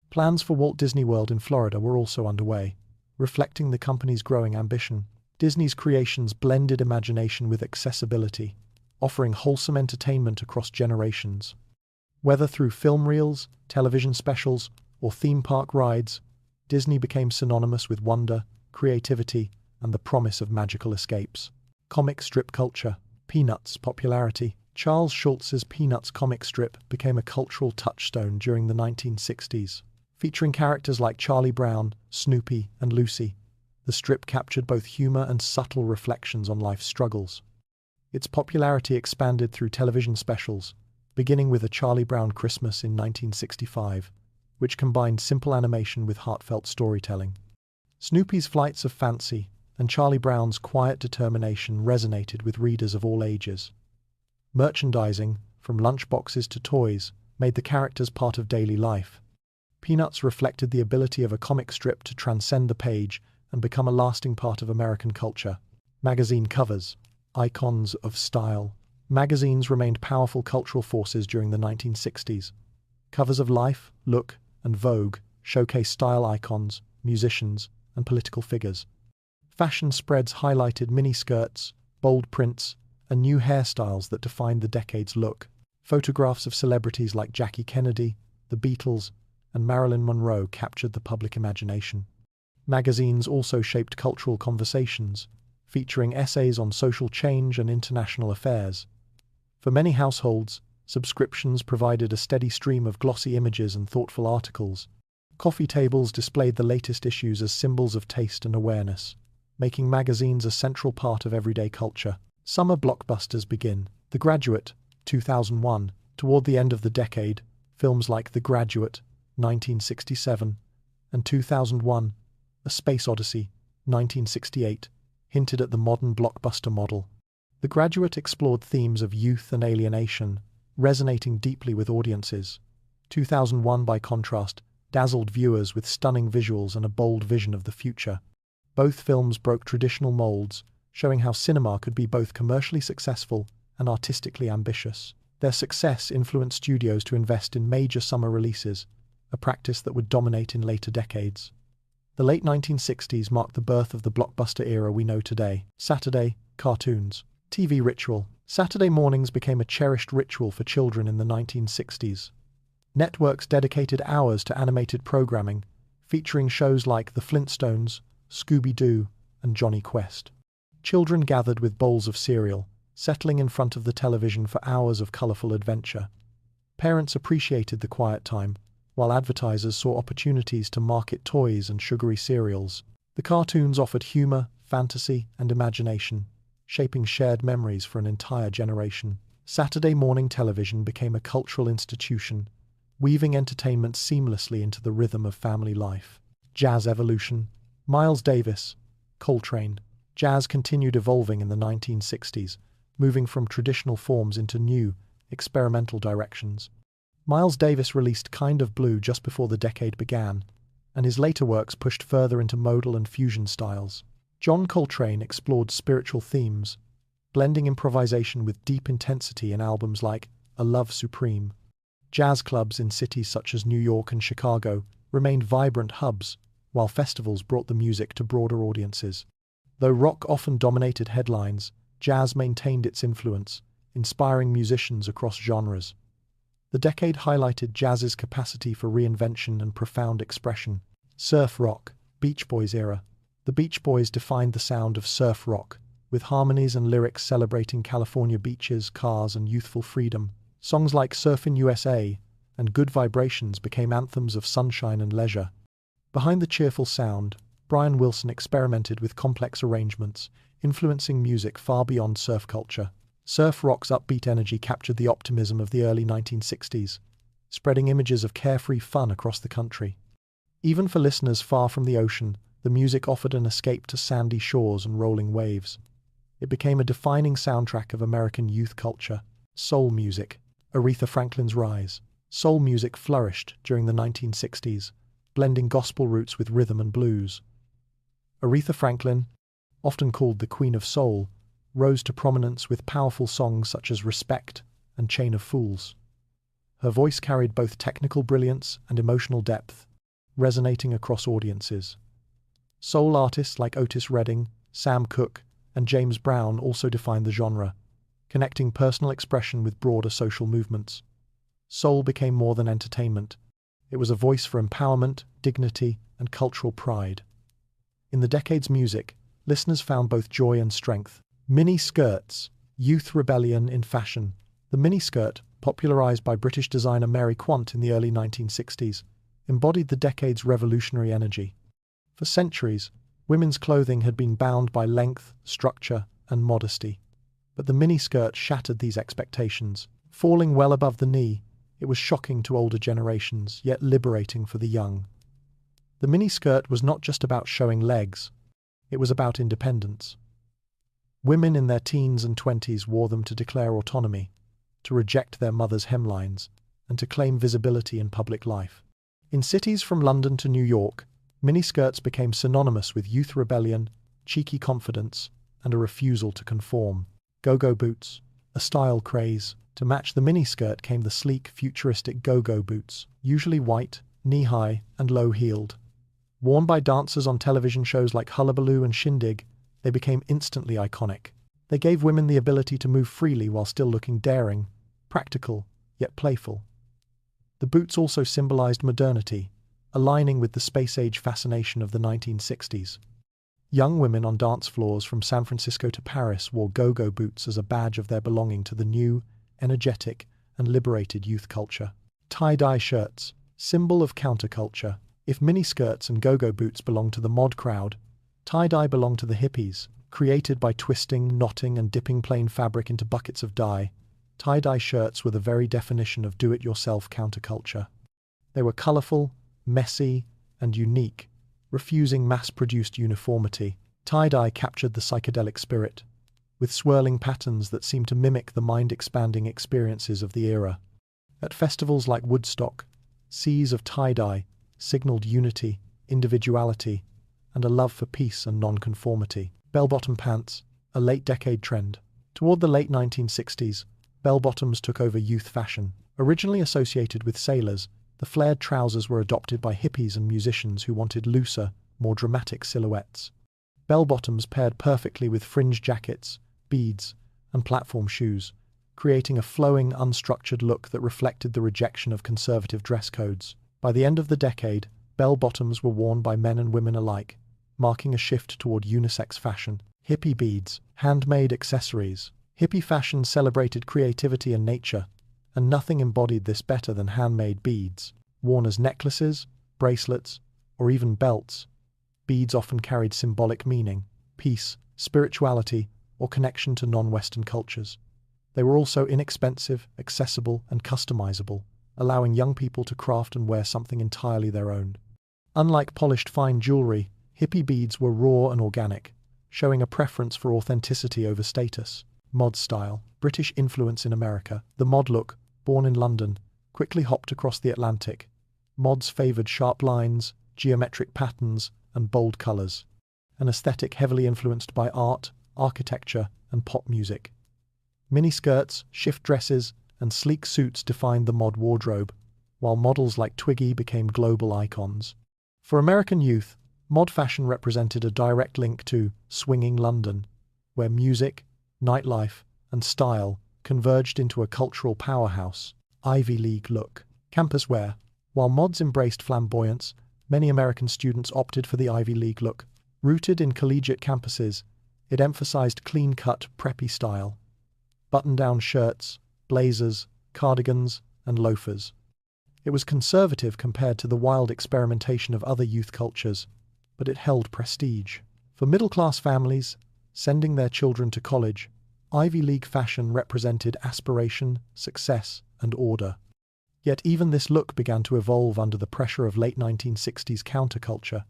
Plans for Walt Disney World in Florida were also underway, reflecting the company's growing ambition. Disney's creations blended imagination with accessibility, offering wholesome entertainment across generations. Whether through film reels, television specials, or theme park rides, Disney became synonymous with wonder, creativity, and the promise of magical escapes. Comic strip culture. Peanuts popularity. Charles Schulz's Peanuts comic strip became a cultural touchstone during the 1960s. Featuring characters like Charlie Brown, Snoopy, and Lucy, the strip captured both humor and subtle reflections on life's struggles. Its popularity expanded through television specials, beginning with A Charlie Brown Christmas in 1965, which combined simple animation with heartfelt storytelling. Snoopy's Flights of Fancy and Charlie Brown's quiet determination resonated with readers of all ages. Merchandising, from lunchboxes to toys, made the characters part of daily life. Peanuts reflected the ability of a comic strip to transcend the page and become a lasting part of American culture. Magazine covers, icons of style. Magazines remained powerful cultural forces during the 1960s. Covers of Life, Look, and Vogue showcase style icons, musicians, and political figures. Fashion spreads highlighted miniskirts, bold prints, and new hairstyles that defined the decade's look. Photographs of celebrities like Jackie Kennedy, the Beatles, and Marilyn Monroe captured the public imagination. Magazines also shaped cultural conversations, featuring essays on social change and international affairs. For many households, subscriptions provided a steady stream of glossy images and thoughtful articles. Coffee tables displayed the latest issues as symbols of taste and awareness, making magazines a central part of everyday culture. Summer blockbusters begin. The Graduate, 2001. Toward the end of the decade, films like The Graduate, 1967, and 2001, A Space Odyssey, 1968, hinted at the modern blockbuster model. The Graduate explored themes of youth and alienation, resonating deeply with audiences. 2001, by contrast, dazzled viewers with stunning visuals and a bold vision of the future. Both films broke traditional molds, showing how cinema could be both commercially successful and artistically ambitious. Their success influenced studios to invest in major summer releases, a practice that would dominate in later decades. The late 1960s marked the birth of the blockbuster era we know today. Saturday, cartoons. TV ritual. Saturday mornings became a cherished ritual for children in the 1960s. Networks dedicated hours to animated programming, featuring shows like The Flintstones, Scooby-Doo, and Johnny Quest. Children gathered with bowls of cereal, settling in front of the television for hours of colorful adventure. Parents appreciated the quiet time, while advertisers saw opportunities to market toys and sugary cereals. The cartoons offered humor, fantasy, and imagination, shaping shared memories for an entire generation. Saturday morning television became a cultural institution, weaving entertainment seamlessly into the rhythm of family life. Jazz evolution. Miles Davis, Coltrane. Jazz continued evolving in the 1960s, moving from traditional forms into new, experimental directions. Miles Davis released Kind of Blue just before the decade began, and his later works pushed further into modal and fusion styles. John Coltrane explored spiritual themes, blending improvisation with deep intensity in albums like A Love Supreme. Jazz clubs in cities such as New York and Chicago remained vibrant hubs, while festivals brought the music to broader audiences. Though rock often dominated headlines, jazz maintained its influence, inspiring musicians across genres. The decade highlighted jazz's capacity for reinvention and profound expression. Surf rock. Beach Boys era. The Beach Boys defined the sound of surf rock, with harmonies and lyrics celebrating California beaches, cars, and youthful freedom. Songs like Surfin' USA and Good Vibrations became anthems of sunshine and leisure. Behind the cheerful sound, Brian Wilson experimented with complex arrangements, influencing music far beyond surf culture. Surf rock's upbeat energy captured the optimism of the early 1960s, spreading images of carefree fun across the country. Even for listeners far from the ocean, the music offered an escape to sandy shores and rolling waves. It became a defining soundtrack of American youth culture. Soul music. Aretha Franklin's rise. Soul music flourished during the 1960s, blending gospel roots with rhythm and blues. Aretha Franklin, often called the Queen of Soul, rose to prominence with powerful songs such as Respect and Chain of Fools. Her voice carried both technical brilliance and emotional depth, resonating across audiences. Soul artists like Otis Redding, Sam Cooke, and James Brown also defined the genre, connecting personal expression with broader social movements. Soul became more than entertainment. It was a voice for empowerment, dignity, and cultural pride. In the decade's music, listeners found both joy and strength. Mini skirts. Youth rebellion in fashion. The miniskirt, popularized by British designer Mary Quant in the early 1960s, embodied the decade's revolutionary energy. For centuries, women's clothing had been bound by length, structure, and modesty. But the miniskirt shattered these expectations. Falling well above the knee, it was shocking to older generations, yet liberating for the young. The miniskirt was not just about showing legs, it was about independence. Women in their teens and 20s wore them to declare autonomy, to reject their mothers' hemlines, and to claim visibility in public life. In cities from London to New York, Miniskirts became synonymous with youth rebellion, cheeky confidence, and a refusal to conform. Go-go boots, a style craze. To match the miniskirt came the sleek, futuristic go-go boots, usually white, knee-high, and low-heeled. Worn by dancers on television shows like Hullabaloo and Shindig, they became instantly iconic. They gave women the ability to move freely while still looking daring, practical, yet playful. The boots also symbolized modernity, aligning with the space-age fascination of the 1960s. Young women on dance floors from San Francisco to Paris wore go-go boots as a badge of their belonging to the new, energetic, and liberated youth culture. Tie-dye shirts, symbol of counterculture. If miniskirts and go-go boots belonged to the mod crowd, tie-dye belonged to the hippies. Created by twisting, knotting, and dipping plain fabric into buckets of dye, tie-dye shirts were the very definition of do-it-yourself counterculture. They were colorful, messy, and unique, refusing mass-produced uniformity. Tie-dye captured the psychedelic spirit, with swirling patterns that seemed to mimic the mind-expanding experiences of the era. At festivals like Woodstock, seas of tie-dye signaled unity, individuality, and a love for peace and nonconformity. Bell-bottom pants, a late-decade trend. Toward the late 1960s, bell-bottoms took over youth fashion. Originally associated with sailors, the flared trousers were adopted by hippies and musicians who wanted looser, more dramatic silhouettes. Bell-bottoms paired perfectly with fringe jackets, beads, and platform shoes, creating a flowing, unstructured look that reflected the rejection of conservative dress codes. By the end of the decade, bell-bottoms were worn by men and women alike, marking a shift toward unisex fashion. Hippie beads, handmade accessories. Hippie fashion celebrated creativity and nature, and nothing embodied this better than handmade beads. Worn as necklaces, bracelets, or even belts, beads often carried symbolic meaning, peace, spirituality, or connection to non-Western cultures. They were also inexpensive, accessible, and customizable, allowing young people to craft and wear something entirely their own. Unlike polished fine jewelry, hippie beads were raw and organic, showing a preference for authenticity over status. Mod style, British influence in America. The mod look, born in London, quickly hopped across the Atlantic. Mods favored sharp lines, geometric patterns, and bold colors, an aesthetic heavily influenced by art, architecture, and pop music. Miniskirts, shift dresses, and sleek suits defined the mod wardrobe, while models like Twiggy became global icons. For American youth, mod fashion represented a direct link to swinging London, where music, nightlife, and style converged into a cultural powerhouse. Ivy League look. Campus wear. While mods embraced flamboyance, many American students opted for the Ivy League look. Rooted in collegiate campuses, it emphasized clean-cut, preppy style. Button-down shirts, blazers, cardigans, and loafers. It was conservative compared to the wild experimentation of other youth cultures, but it held prestige. For middle-class families, sending their children to college, Ivy League fashion represented aspiration, success, and order. Yet even this look began to evolve under the pressure of late 1960s counterculture,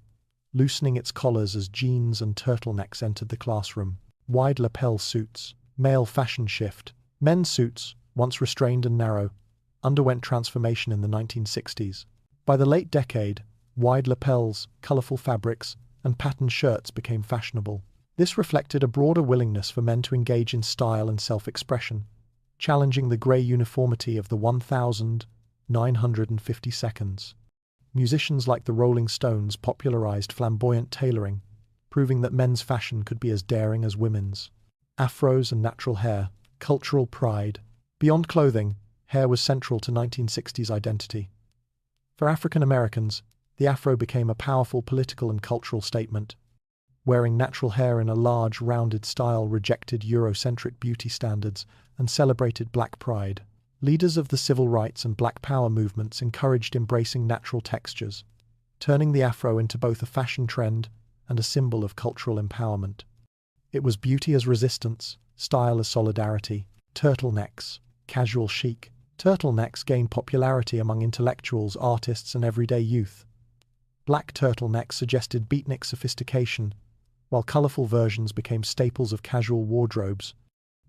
loosening its collars as jeans and turtlenecks entered the classroom. Wide lapel suits. Male fashion shift. Men's suits, once restrained and narrow, underwent transformation in the 1960s. By the late decade, wide lapels, colorful fabrics, and patterned shirts became fashionable. This reflected a broader willingness for men to engage in style and self-expression, challenging the grey uniformity of the 1950 seconds. Musicians like the Rolling Stones popularized flamboyant tailoring, proving that men's fashion could be as daring as women's. Afros and natural hair, cultural pride. Beyond clothing, hair was central to 1960s identity. For African Americans, the afro became a powerful political and cultural statement. Wearing natural hair in a large, rounded style rejected Eurocentric beauty standards and celebrated Black pride. Leaders of the civil rights and Black Power movements encouraged embracing natural textures, turning the afro into both a fashion trend and a symbol of cultural empowerment. It was beauty as resistance, style as solidarity. Turtlenecks, casual chic. Turtlenecks gained popularity among intellectuals, artists, and everyday youth. Black turtlenecks suggested beatnik sophistication, while colorful versions became staples of casual wardrobes.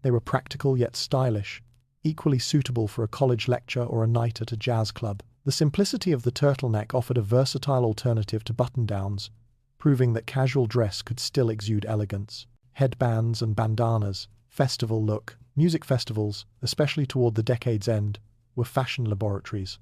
They were practical yet stylish, equally suitable for a college lecture or a night at a jazz club. The simplicity of the turtleneck offered a versatile alternative to button-downs, proving that casual dress could still exude elegance. Headbands and bandanas, festival look. Music festivals, especially toward the decade's end, were fashion laboratories.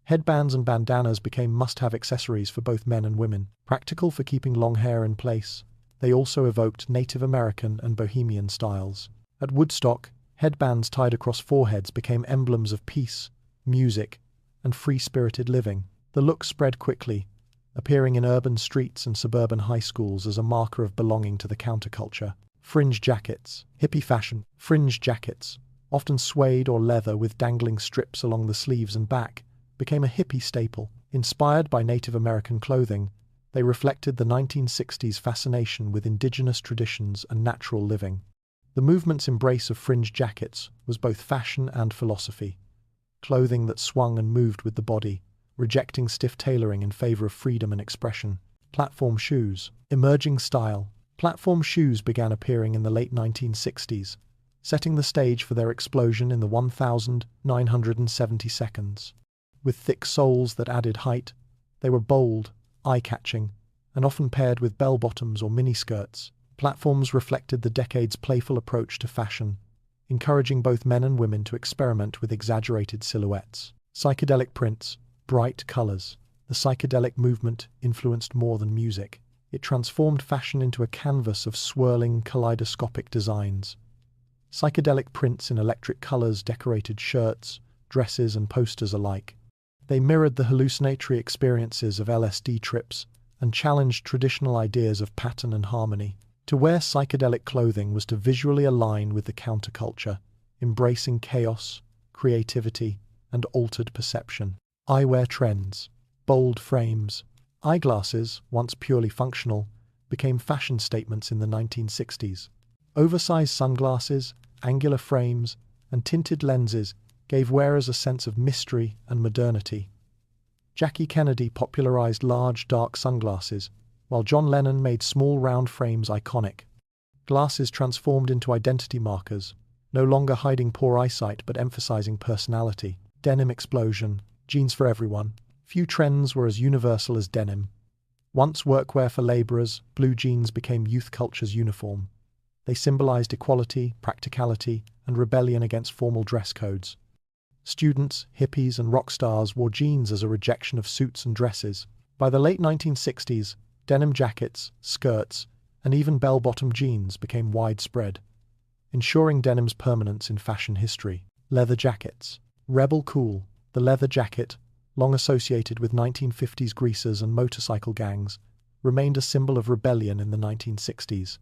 Headbands and bandanas became must-have accessories for both men and women. Practical for keeping long hair in place, they also evoked Native American and Bohemian styles. At Woodstock, headbands tied across foreheads became emblems of peace, music, and free-spirited living. The look spread quickly, appearing in urban streets and suburban high schools as a marker of belonging to the counterculture. Fringe jackets, hippie fashion. Fringe jackets, often suede or leather with dangling strips along the sleeves and back, became a hippie staple. Inspired by Native American clothing, they reflected the 1960s fascination with indigenous traditions and natural living. The movement's embrace of fringe jackets was both fashion and philosophy. Clothing that swung and moved with the body, rejecting stiff tailoring in favor of freedom and expression. Platform shoes. Emerging style. Platform shoes began appearing in the late 1960s, setting the stage for their explosion in the 1970 seconds. With thick soles that added height, they were bold, eye-catching, and often paired with bell-bottoms or miniskirts. Platforms reflected the decade's playful approach to fashion, encouraging both men and women to experiment with exaggerated silhouettes. Psychedelic prints, bright colors. The psychedelic movement influenced more than music. It transformed fashion into a canvas of swirling, kaleidoscopic designs. Psychedelic prints in electric colors decorated shirts, dresses, and posters alike. They mirrored the hallucinatory experiences of LSD trips and challenged traditional ideas of pattern and harmony. To wear psychedelic clothing was to visually align with the counterculture, embracing chaos, creativity, and altered perception. Eyewear trends. Bold frames. Eyeglasses, once purely functional, became fashion statements in the 1960s. Oversized sunglasses, angular frames, and tinted lenses gave wearers a sense of mystery and modernity. Jackie Kennedy popularized large, dark sunglasses, while John Lennon made small, round frames iconic. Glasses transformed into identity markers, no longer hiding poor eyesight but emphasizing personality. Denim explosion. Jeans for everyone. Few trends were as universal as denim. Once workwear for laborers, blue jeans became youth culture's uniform. They symbolized equality, practicality, and rebellion against formal dress codes. Students, hippies, and rock stars wore jeans as a rejection of suits and dresses. By the late 1960s, denim jackets, skirts, and even bell-bottom jeans became widespread, ensuring denim's permanence in fashion history. Leather jackets. Rebel cool. The leather jacket, long associated with 1950s greasers and motorcycle gangs, remained a symbol of rebellion in the 1960s.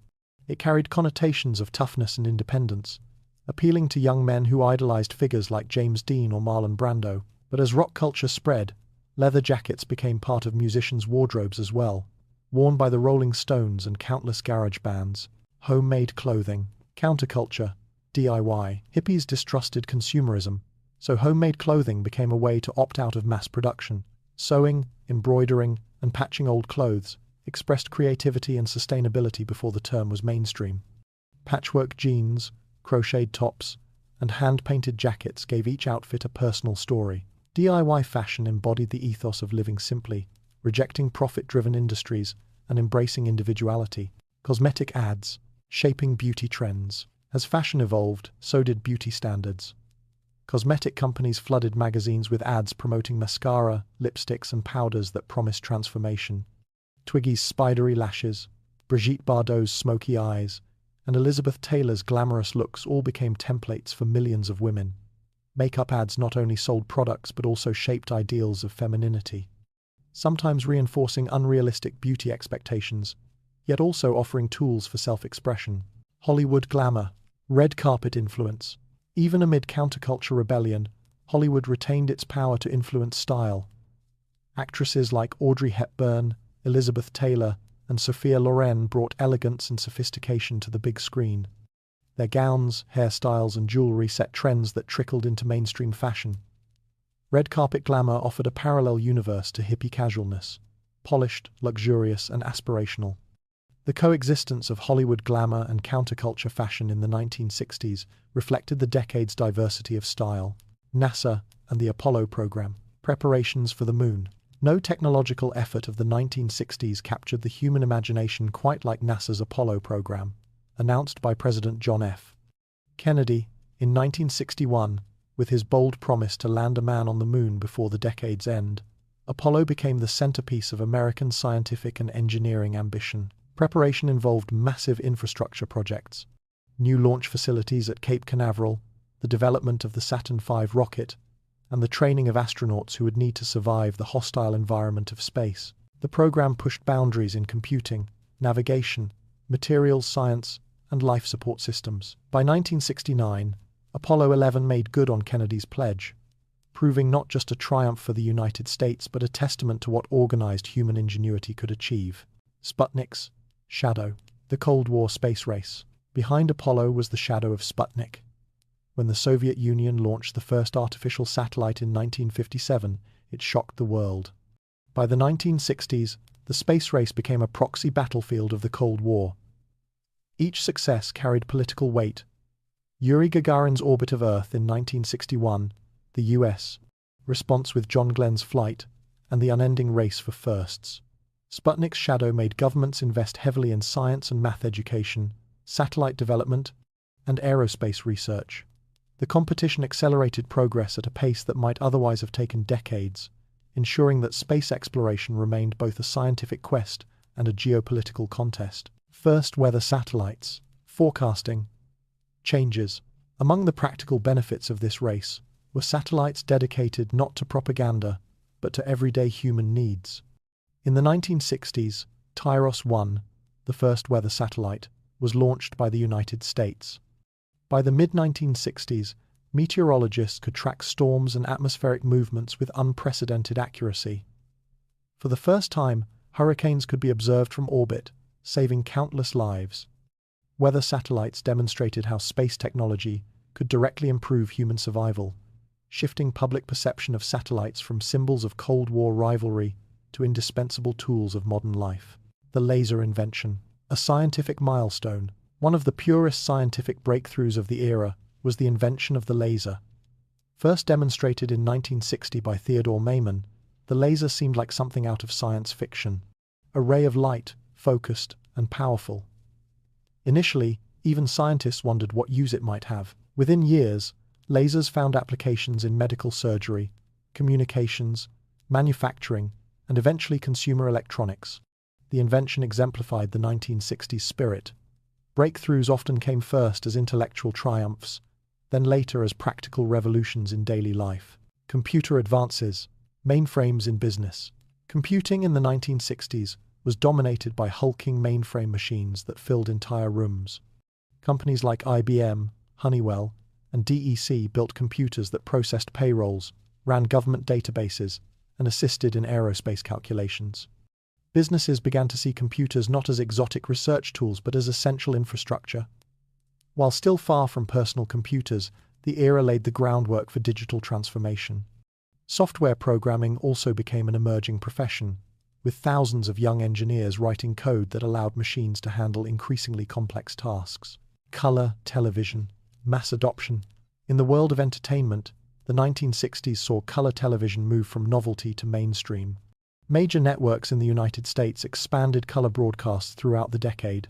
It carried connotations of toughness and independence, appealing to young men who idolized figures like James Dean or Marlon Brando. But as rock culture spread, leather jackets became part of musicians' wardrobes as well, worn by the Rolling Stones and countless garage bands. Homemade clothing. Counterculture. DIY. Hippies distrusted consumerism, so homemade clothing became a way to opt out of mass production. Sewing, embroidering, and patching old clothes expressed creativity and sustainability before the term was mainstream. Patchwork jeans, crocheted tops, and hand-painted jackets gave each outfit a personal story. DIY fashion embodied the ethos of living simply, rejecting profit-driven industries and embracing individuality. Cosmetic ads, shaping beauty trends. As fashion evolved, so did beauty standards. Cosmetic companies flooded magazines with ads promoting mascara, lipsticks, and powders that promised transformation. Twiggy's spidery lashes, Brigitte Bardot's smoky eyes, and Elizabeth Taylor's glamorous looks all became templates for millions of women. Makeup ads not only sold products but also shaped ideals of femininity, sometimes reinforcing unrealistic beauty expectations, yet also offering tools for self-expression. Hollywood glamour. Red carpet influence. Even amid counterculture rebellion, Hollywood retained its power to influence style. Actresses like Audrey Hepburn, Elizabeth Taylor, and Sophia Loren brought elegance and sophistication to the big screen. Their gowns, hairstyles, and jewelry set trends that trickled into mainstream fashion. Red carpet glamour offered a parallel universe to hippie casualness, polished, luxurious, and aspirational. The coexistence of Hollywood glamour and counterculture fashion in the 1960s reflected the decade's diversity of style. NASA and the Apollo program. Preparations for the Moon. No technological effort of the 1960s captured the human imagination quite like NASA's Apollo program, announced by President John F. Kennedy in 1961, with his bold promise to land a man on the moon before the decade's end. Apollo became the centerpiece of American scientific and engineering ambition. Preparation involved massive infrastructure projects, new launch facilities at Cape Canaveral, the development of the Saturn V rocket, and the training of astronauts who would need to survive the hostile environment of space. The program pushed boundaries in computing, navigation, materials science, and life support systems. By 1969, Apollo 11 made good on Kennedy's pledge, proving not just a triumph for the United States but a testament to what organized human ingenuity could achieve. Sputnik's shadow. The Cold War space race. Behind Apollo was the shadow of Sputnik. When the Soviet Union launched the first artificial satellite in 1957, it shocked the world. By the 1960s, the space race became a proxy battlefield of the Cold War. Each success carried political weight. Yuri Gagarin's orbit of Earth in 1961, the US response with John Glenn's flight, and the unending race for firsts. Sputnik's shadow made governments invest heavily in science and math education, satellite development, and aerospace research. The competition accelerated progress at a pace that might otherwise have taken decades, ensuring that space exploration remained both a scientific quest and a geopolitical contest. First weather satellites. Forecasting. Changes. Among the practical benefits of this race were satellites dedicated not to propaganda, but to everyday human needs. In the 1960s, Tyros-1, the first weather satellite, was launched by the United States. By the mid-1960s, meteorologists could track storms and atmospheric movements with unprecedented accuracy. For the first time, hurricanes could be observed from orbit, saving countless lives. Weather satellites demonstrated how space technology could directly improve human survival, shifting public perception of satellites from symbols of Cold War rivalry to indispensable tools of modern life. The laser invention. A scientific milestone. One of the purest scientific breakthroughs of the era was the invention of the laser. First demonstrated in 1960 by Theodore Maiman, the laser seemed like something out of science fiction. A ray of light, focused and powerful. Initially, even scientists wondered what use it might have. Within years, lasers found applications in medical surgery, communications, manufacturing, and eventually consumer electronics. The invention exemplified the 1960s spirit. Breakthroughs often came first as intellectual triumphs, then later as practical revolutions in daily life. Computer advances. Mainframes in business. Computing in the 1960s was dominated by hulking mainframe machines that filled entire rooms. Companies like IBM, Honeywell, and DEC built computers that processed payrolls, ran government databases, and assisted in aerospace calculations. Businesses began to see computers not as exotic research tools but as essential infrastructure. While still far from personal computers, the era laid the groundwork for digital transformation. Software programming also became an emerging profession, with thousands of young engineers writing code that allowed machines to handle increasingly complex tasks. Color television. Mass adoption. In the world of entertainment, the 1960s saw color television move from novelty to mainstream. Major networks in the United States expanded color broadcasts throughout the decade,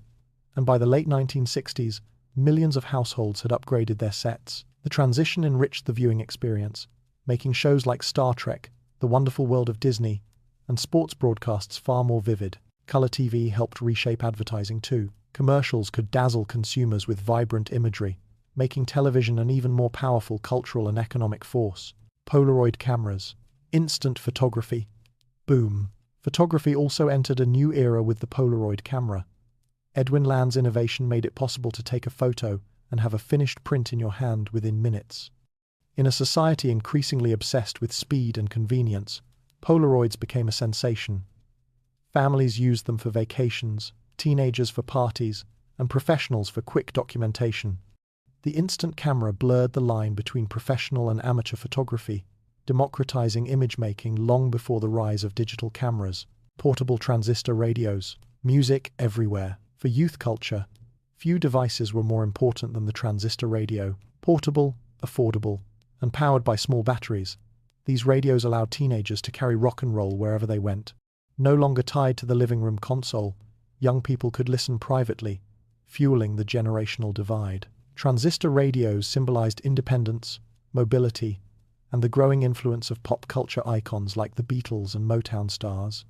and by the late 1960s, millions of households had upgraded their sets. The transition enriched the viewing experience, making shows like Star Trek, The Wonderful World of Disney, and sports broadcasts far more vivid. Color TV helped reshape advertising too. Commercials could dazzle consumers with vibrant imagery, making television an even more powerful cultural and economic force. Polaroid cameras. Instant photography. Boom. Photography also entered a new era with the Polaroid camera. Edwin Land's innovation made it possible to take a photo and have a finished print in your hand within minutes. In a society increasingly obsessed with speed and convenience, Polaroids became a sensation. Families used them for vacations, teenagers for parties, and professionals for quick documentation. The instant camera blurred the line between professional and amateur photography, democratizing image-making long before the rise of digital cameras. Portable transistor radios. Music everywhere. For youth culture, few devices were more important than the transistor radio. Portable, affordable, and powered by small batteries, These radios allowed teenagers to carry rock and roll wherever they went. No longer tied to the living room console, young people could listen privately, fueling the generational divide. Transistor radios symbolized independence, mobility, and the growing influence of pop culture icons like the Beatles and Motown stars.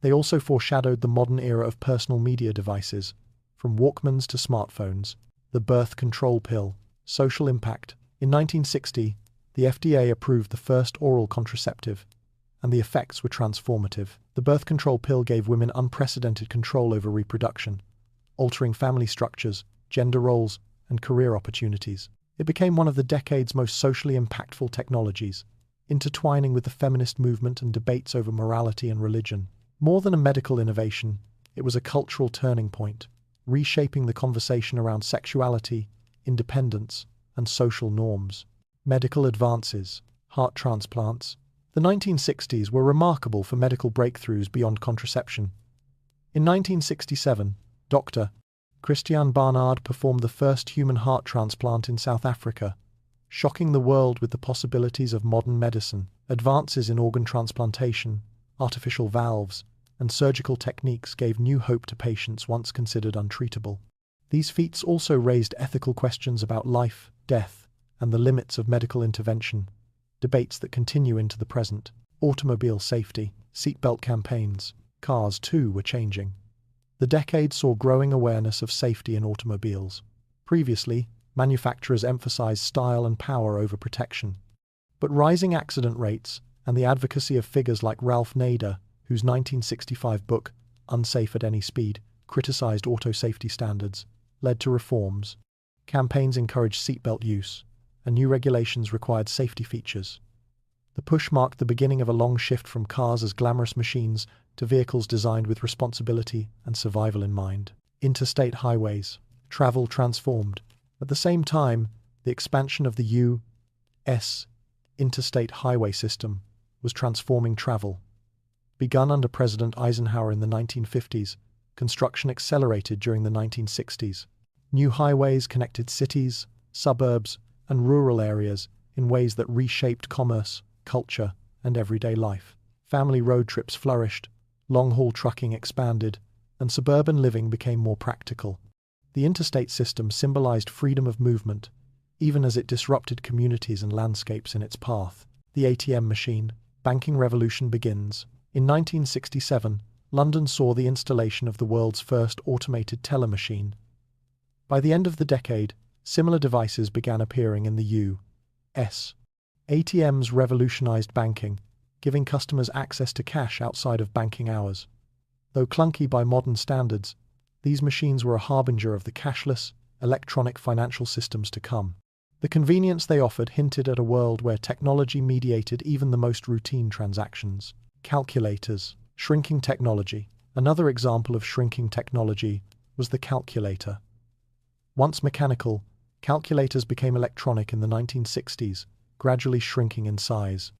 They also foreshadowed the modern era of personal media devices, from Walkmans to smartphones. The birth control pill. Social impact. In 1960, the FDA approved the first oral contraceptive, and the effects were transformative. The birth control pill gave women unprecedented control over reproduction, altering family structures, gender roles, and career opportunities. It became one of the decade's most socially impactful technologies, intertwining with the feminist movement and debates over morality and religion. More than a medical innovation, it was a cultural turning point, reshaping the conversation around sexuality, independence, and social norms. Medical advances. Heart transplants. The 1960s were remarkable for medical breakthroughs beyond contraception. In 1967, Dr. Christiaan Barnard performed the first human heart transplant in South Africa, shocking the world with the possibilities of modern medicine. Advances in organ transplantation, artificial valves, and surgical techniques gave new hope to patients once considered untreatable. These feats also raised ethical questions about life, death, and the limits of medical intervention, debates that continue into the present. Automobile safety, seatbelt campaigns. Cars, too, were changing. The decade saw growing awareness of safety in automobiles. Previously, manufacturers emphasized style and power over protection. But rising accident rates and the advocacy of figures like Ralph Nader, whose 1965 book, Unsafe at Any Speed, criticized auto safety standards, led to reforms. Campaigns encouraged seatbelt use, and new regulations required safety features. The push marked the beginning of a long shift from cars as glamorous machines to vehicles designed with responsibility and survival in mind. Interstate highways. Travel transformed. At the same time, the expansion of the U.S. interstate highway system was transforming travel. Begun under President Eisenhower in the 1950s, construction accelerated during the 1960s. New highways connected cities, suburbs, and rural areas in ways that reshaped commerce, culture, and everyday life. Family road trips flourished, long-haul trucking expanded, and suburban living became more practical. The interstate system symbolized freedom of movement, even as it disrupted communities and landscapes in its path. The ATM machine. Banking revolution begins. In 1967, London saw the installation of the world's first automated teller machine. By the end of the decade, similar devices began appearing in the U.S. ATMs revolutionized banking, giving customers access to cash outside of banking hours. Though clunky by modern standards, these machines were a harbinger of the cashless, electronic financial systems to come. The convenience they offered hinted at a world where technology mediated even the most routine transactions. Calculators. Shrinking technology. Another example of shrinking technology was the calculator. Once mechanical, calculators became electronic in the 1960s, gradually shrinking in size.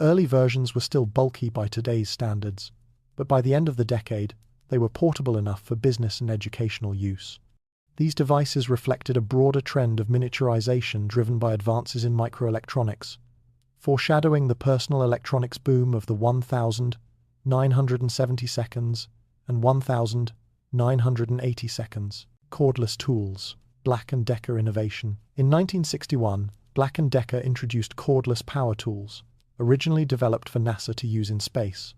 Early versions were still bulky by today's standards, but by the end of the decade, they were portable enough for business and educational use. These devices reflected a broader trend of miniaturization driven by advances in microelectronics, foreshadowing the personal electronics boom of the 1970 seconds and 1980 seconds. Cordless tools. Black & Decker innovation. In 1961, Black & Decker introduced cordless power tools, originally developed for NASA to use in space.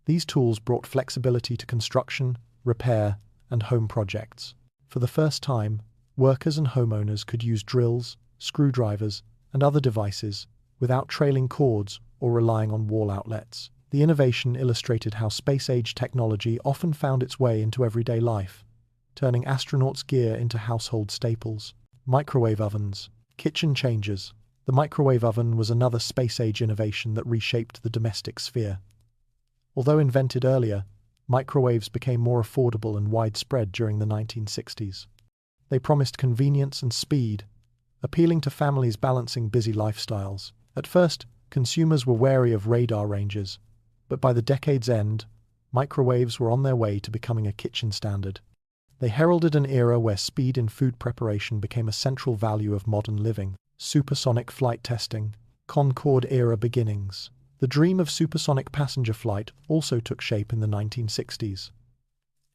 These tools brought flexibility to construction, repair, and home projects. For the first time, workers and homeowners could use drills, screwdrivers, and other devices without trailing cords or relying on wall outlets. The innovation illustrated how space-age technology often found its way into everyday life, turning astronauts' gear into household staples. Microwave ovens. Kitchen changers. The microwave oven was another space-age innovation that reshaped the domestic sphere. Although invented earlier, microwaves became more affordable and widespread during the 1960s. They promised convenience and speed, appealing to families balancing busy lifestyles. At first, consumers were wary of radar ranges, but by the decade's end, microwaves were on their way to becoming a kitchen standard. They heralded an era where speed in food preparation became a central value of modern living. Supersonic flight testing. Concorde era beginnings. The dream of supersonic passenger flight also took shape in the 1960s.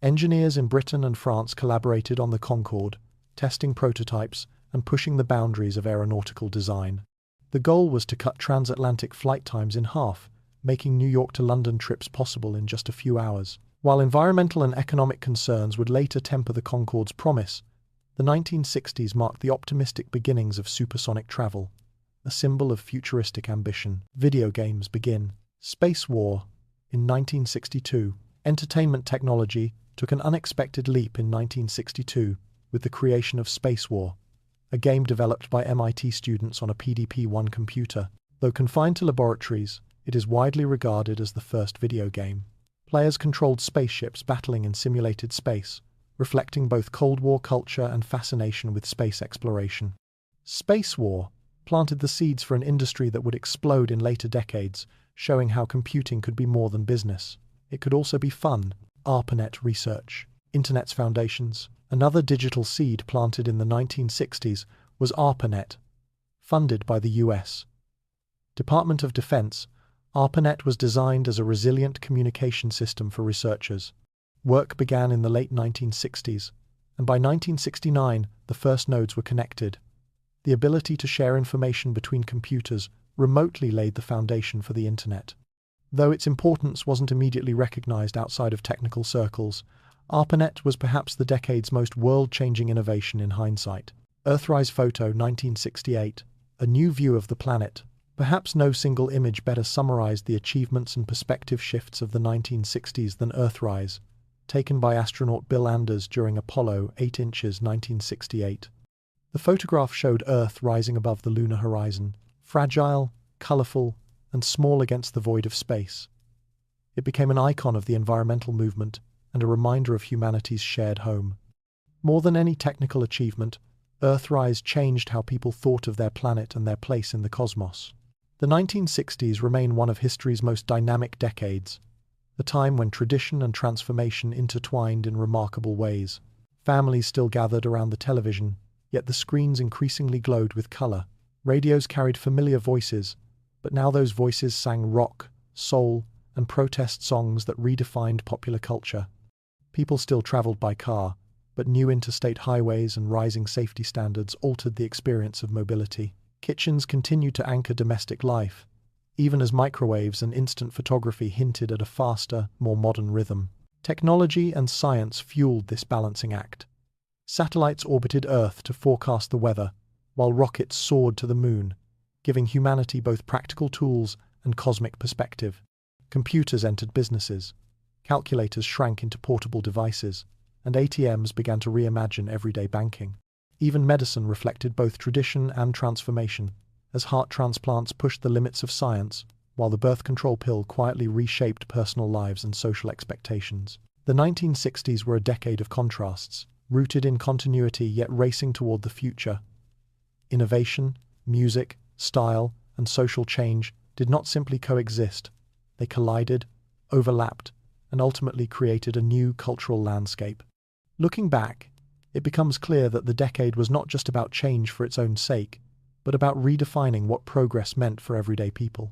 Engineers in Britain and France collaborated on the Concorde, testing prototypes and pushing the boundaries of aeronautical design. The goal was to cut transatlantic flight times in half, making New York to London trips possible in just a few hours. While environmental and economic concerns would later temper the Concorde's promise, the 1960s marked the optimistic beginnings of supersonic travel, a symbol of futuristic ambition. Video games begin. Space War. In 1962, entertainment technology took an unexpected leap in 1962 with the creation of Space War, a game developed by MIT students on a PDP-1 computer. Though confined to laboratories, it is widely regarded as the first video game. Players controlled spaceships battling in simulated space, reflecting both Cold War culture and fascination with space exploration. Space War planted the seeds for an industry that would explode in later decades, showing how computing could be more than business. It could also be fun. ARPANET research. Internet's foundations. Another digital seed planted in the 1960s was ARPANET, funded by the U.S. Department of Defense. ARPANET was designed as a resilient communication system for researchers. Work began in the late 1960s, and by 1969 the first nodes were connected. The ability to share information between computers remotely laid the foundation for the Internet. Though its importance wasn't immediately recognized outside of technical circles, ARPANET was perhaps the decade's most world-changing innovation in hindsight. Earthrise Photo 1968, a new view of the planet. Perhaps no single image better summarized the achievements and perspective shifts of the 1960s than Earthrise, taken by astronaut Bill Anders during Apollo 8 inches 1968. The photograph showed Earth rising above the lunar horizon, fragile, colorful, and small against the void of space. It became an icon of the environmental movement and a reminder of humanity's shared home. More than any technical achievement, Earthrise changed how people thought of their planet and their place in the cosmos. The 1960s remain one of history's most dynamic decades, a time when tradition and transformation intertwined in remarkable ways. Families still gathered around the television, yet the screens increasingly glowed with color. Radios carried familiar voices, but now those voices sang rock, soul, and protest songs that redefined popular culture. People still traveled by car, but new interstate highways and rising safety standards altered the experience of mobility. Kitchens continued to anchor domestic life, even as microwaves and instant photography hinted at a faster, more modern rhythm. Technology and science fueled this balancing act. Satellites orbited Earth to forecast the weather, while rockets soared to the moon, giving humanity both practical tools and cosmic perspective. Computers entered businesses, calculators shrank into portable devices, and ATMs began to reimagine everyday banking. Even medicine reflected both tradition and transformation, as heart transplants pushed the limits of science, while the birth control pill quietly reshaped personal lives and social expectations. The 1960s were a decade of contrasts, rooted in continuity yet racing toward the future. Innovation, music, style, and social change did not simply coexist. They collided, overlapped, and ultimately created a new cultural landscape. Looking back, it becomes clear that the decade was not just about change for its own sake, but about redefining what progress meant for everyday people.